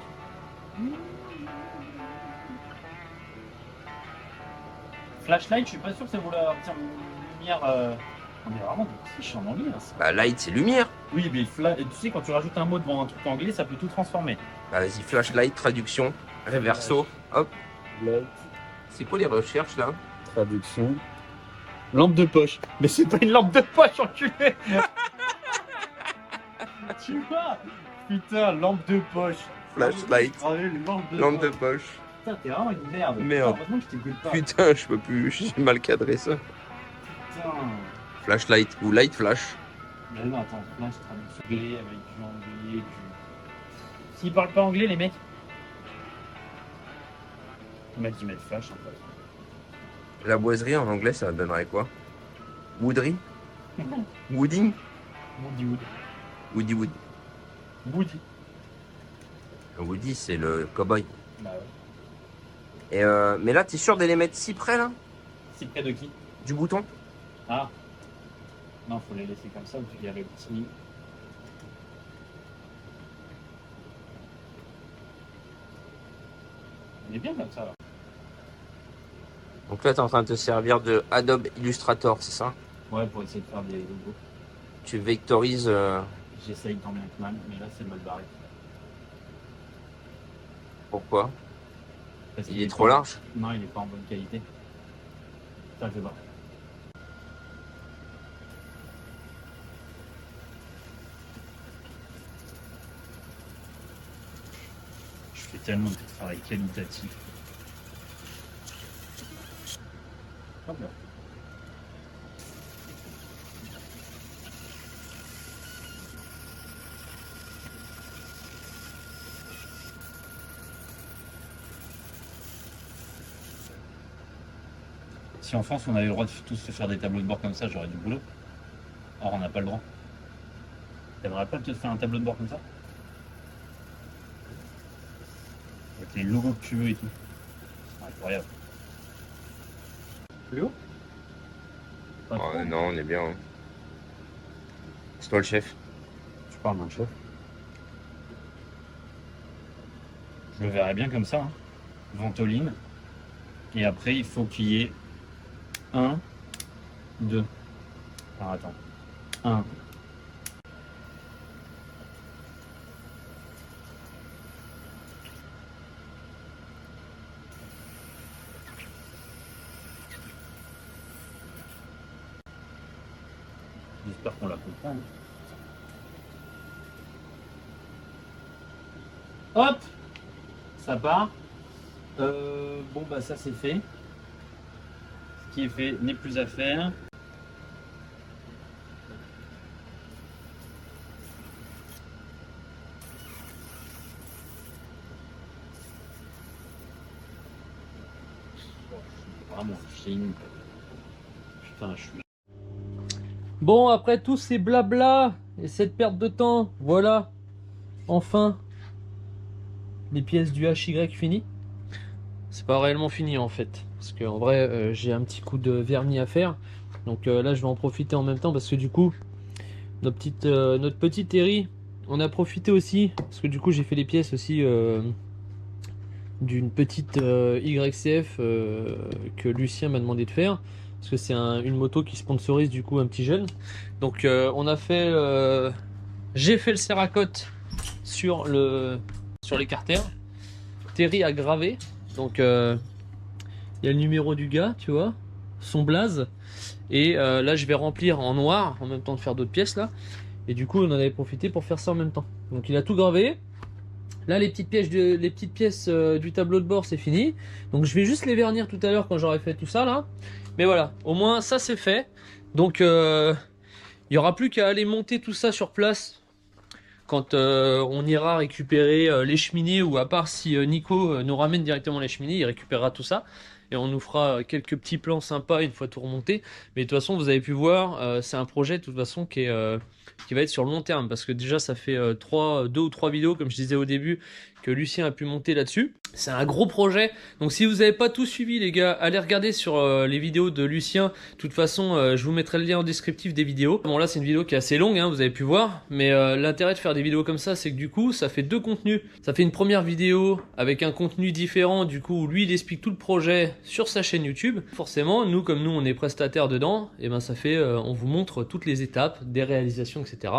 Flashlight, je suis pas sûr que ça voulait dire lumière. On est vraiment des clichés en anglais. Hein, ça. Bah light, c'est lumière. Oui, mais tu sais, quand tu rajoutes un mot devant un truc anglais, ça peut tout transformer. Bah vas-y, flashlight, traduction, reverso. Hop. C'est quoi les recherches là? Traduction. Lampe de poche. Mais c'est pas une lampe de poche, enculé. Tu vois? Putain, lampe de poche. Flashlight. Lampe de poche. poche. Putain, t'es vraiment une merde. Merde. Putain, heureusement que je t'écoute pas. Putain, je peux plus, j'ai mal cadré ça. Putain. Flashlight ou light flash. Mais non, attends, flash, traduction anglais avec du anglais, du... S'ils parlent pas anglais, les mecs. Les mecs, ils mettent flash, en fait. La boiserie en anglais, ça donnerait quoi? Woodry? Wooding? Woody Wood. Woody Wood. Woody. Woody, c'est le cowboy. Bah ouais. Et mais là, t'es sûr de les mettre si près là? Si près de qui? Du bouton? Ah. Non, faut les laisser comme ça, parce qu'il y a le petit... Il est bien comme ça, là. Donc là, t'es en train de te servir de Adobe Illustrator, c'est ça? Ouais, pour essayer de faire des logos. Tu vectorises... J'essaye tant bien que mal, mais là, c'est mal barré. Pourquoi? Parce Il qu'il est trop large? Non, il est pas en bonne qualité. Ça, je sais pas. Je fais tellement de travail qualitatif. Hop là. Si en France on avait le droit de tous se faire des tableaux de bord comme ça, j'aurais du boulot. Or on n'a pas le droit. T'aimerais pas te faire un tableau de bord comme ça? Avec les logos que tu veux et tout. C'est incroyable. Plus haut? Pas trop. Oh, non, on est bien. Hein. C'est toi le chef. Tu parles d'un chef. Je le verrais bien comme ça. Hein. Ventoline. Et après, il faut qu'il y ait 1, 2. Alors attends. 1. J'espère qu'on la comprend. Hop! Ça part. Bon bah ça c'est fait. Ce qui est fait n'est plus à faire. Oh, je suis vraiment chine. Putain, je suis... Bon, après tous ces blabla et cette perte de temps, voilà, enfin, les pièces du HY finies. C'est pas réellement fini en fait, parce qu'en vrai, j'ai un petit coup de vernis à faire. Donc là, je vais en profiter en même temps, parce que du coup, notre petite Terry, on a profité aussi, parce que du coup, j'ai fait les pièces aussi d'une petite YCF que Lucien m'a demandé de faire. Parce que c'est une moto qui sponsorise du coup un petit jeune. Donc on a fait, j'ai fait le Cerakote sur les carters. Terry a gravé. Donc il y a le numéro du gars, tu vois, son blaze. Et là je vais remplir en noir en même temps de faire d'autres pièces là. Et du coup on en avait profité pour faire ça en même temps. Donc il a tout gravé. Là les petites pièces du tableau de bord c'est fini. Donc je vais juste les vernir tout à l'heure quand j'aurai fait tout ça là. Mais voilà, au moins ça c'est fait. Donc il n'y aura plus qu'à aller monter tout ça sur place quand on ira récupérer les cheminées, ou à part si Nico nous ramène directement les cheminées, il récupérera tout ça. Et on nous fera quelques petits plans sympas une fois tout remonté. Mais de toute façon, vous avez pu voir, c'est un projet de toute façon qui va être sur le long terme. Parce que déjà, ça fait 2 ou 3 vidéos, comme je disais au début, que Lucien a pu monter là-dessus. C'est un gros projet. Donc si vous n'avez pas tout suivi, les gars, allez regarder sur les vidéos de Lucien. De toute façon, je vous mettrai le lien en descriptif des vidéos. Bon, là, c'est une vidéo qui est assez longue, hein, vous avez pu voir. Mais l'intérêt de faire des vidéos comme ça, c'est que du coup, ça fait 2 contenus. Ça fait une première vidéo avec un contenu différent, du coup, où lui, il explique tout le projet sur sa chaîne YouTube. Forcément, comme nous, on est prestataire dedans, et ben ça fait, on vous montre toutes les étapes, des réalisations, etc.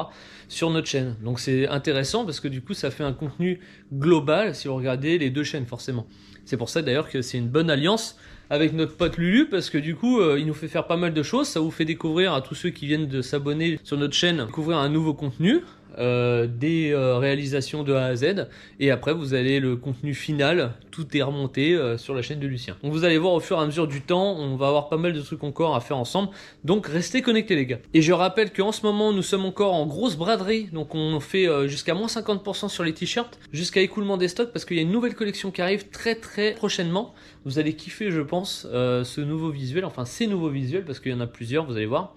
sur notre chaîne. Donc c'est intéressant parce que du coup, ça fait un contenu global si vous regardez les 2 chaînes forcément. C'est pour ça d'ailleurs que c'est une bonne alliance avec notre pote Lulu, parce que du coup il nous fait faire pas mal de choses. Ça vous fait découvrir à tous ceux qui viennent de s'abonner sur notre chaîne, découvrir un nouveau contenu, des réalisations de A à Z, et après vous avez le contenu final, tout est remonté sur la chaîne de Lucien. Donc vous allez voir au fur et à mesure du temps, on va avoir pas mal de trucs encore à faire ensemble, donc restez connectés les gars. Et je rappelle qu'en ce moment nous sommes encore en grosse braderie, donc on fait jusqu'à moins 50% sur les t-shirts, jusqu'à écoulement des stocks, parce qu'il y a une nouvelle collection qui arrive très prochainement. Vous allez kiffer je pense ce nouveau visuel, enfin ces nouveaux visuels, parce qu'il y en a plusieurs, vous allez voir.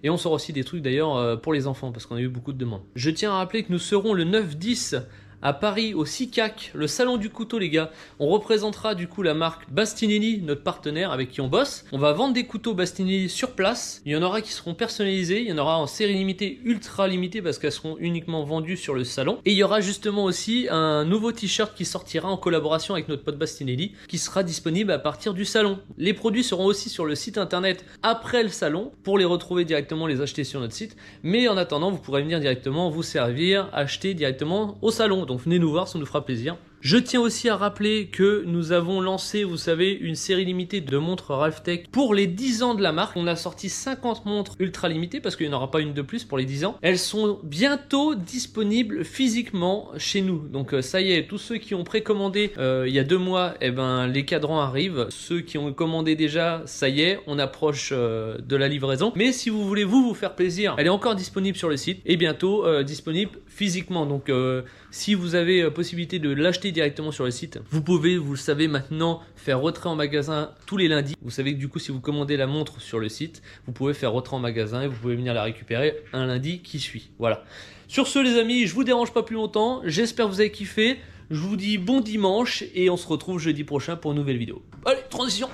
Et on sort aussi des trucs d'ailleurs pour les enfants, parce qu'on a eu beaucoup de demandes. Je tiens à rappeler que nous serons le 9-10 à Paris au SICAC, le salon du couteau les gars. On représentera du coup la marque Bastinelli, notre partenaire avec qui on bosse. On va vendre des couteaux Bastinelli sur place. Il y en aura qui seront personnalisés, il y en aura en série limitée, ultra limitée, parce qu'elles seront uniquement vendues sur le salon. Et il y aura justement aussi un nouveau t-shirt qui sortira en collaboration avec notre pote Bastinelli, qui sera disponible à partir du salon. Les produits seront aussi sur le site internet après le salon, pour les retrouver directement, les acheter sur notre site. Mais en attendant, vous pourrez venir directement vous servir, acheter directement au salon. Donc venez nous voir, ça nous fera plaisir. Je tiens aussi à rappeler que nous avons lancé, vous savez, une série limitée de montres Ralphtech pour les 10 ans de la marque. On a sorti 50 montres ultra limitées, parce qu'il n'y en aura pas une de plus pour les 10 ans. Elles sont bientôt disponibles physiquement chez nous. Donc ça y est, tous ceux qui ont précommandé il y a 2 mois, eh ben, les cadrans arrivent. Ceux qui ont commandé déjà, ça y est, on approche de la livraison. Mais si vous voulez vous faire plaisir, elle est encore disponible sur le site, et bientôt disponible physiquement. Donc si vous avez possibilité de l'acheter directement sur le site, vous pouvez, vous le savez maintenant, faire retrait en magasin tous les lundis. Vous savez que du coup, si vous commandez la montre sur le site, vous pouvez faire retrait en magasin et vous pouvez venir la récupérer un lundi qui suit. Voilà. Sur ce les amis, je vous dérange pas plus longtemps, j'espère que vous avez kiffé. Je vous dis bon dimanche et on se retrouve jeudi prochain pour une nouvelle vidéo. Allez, transition.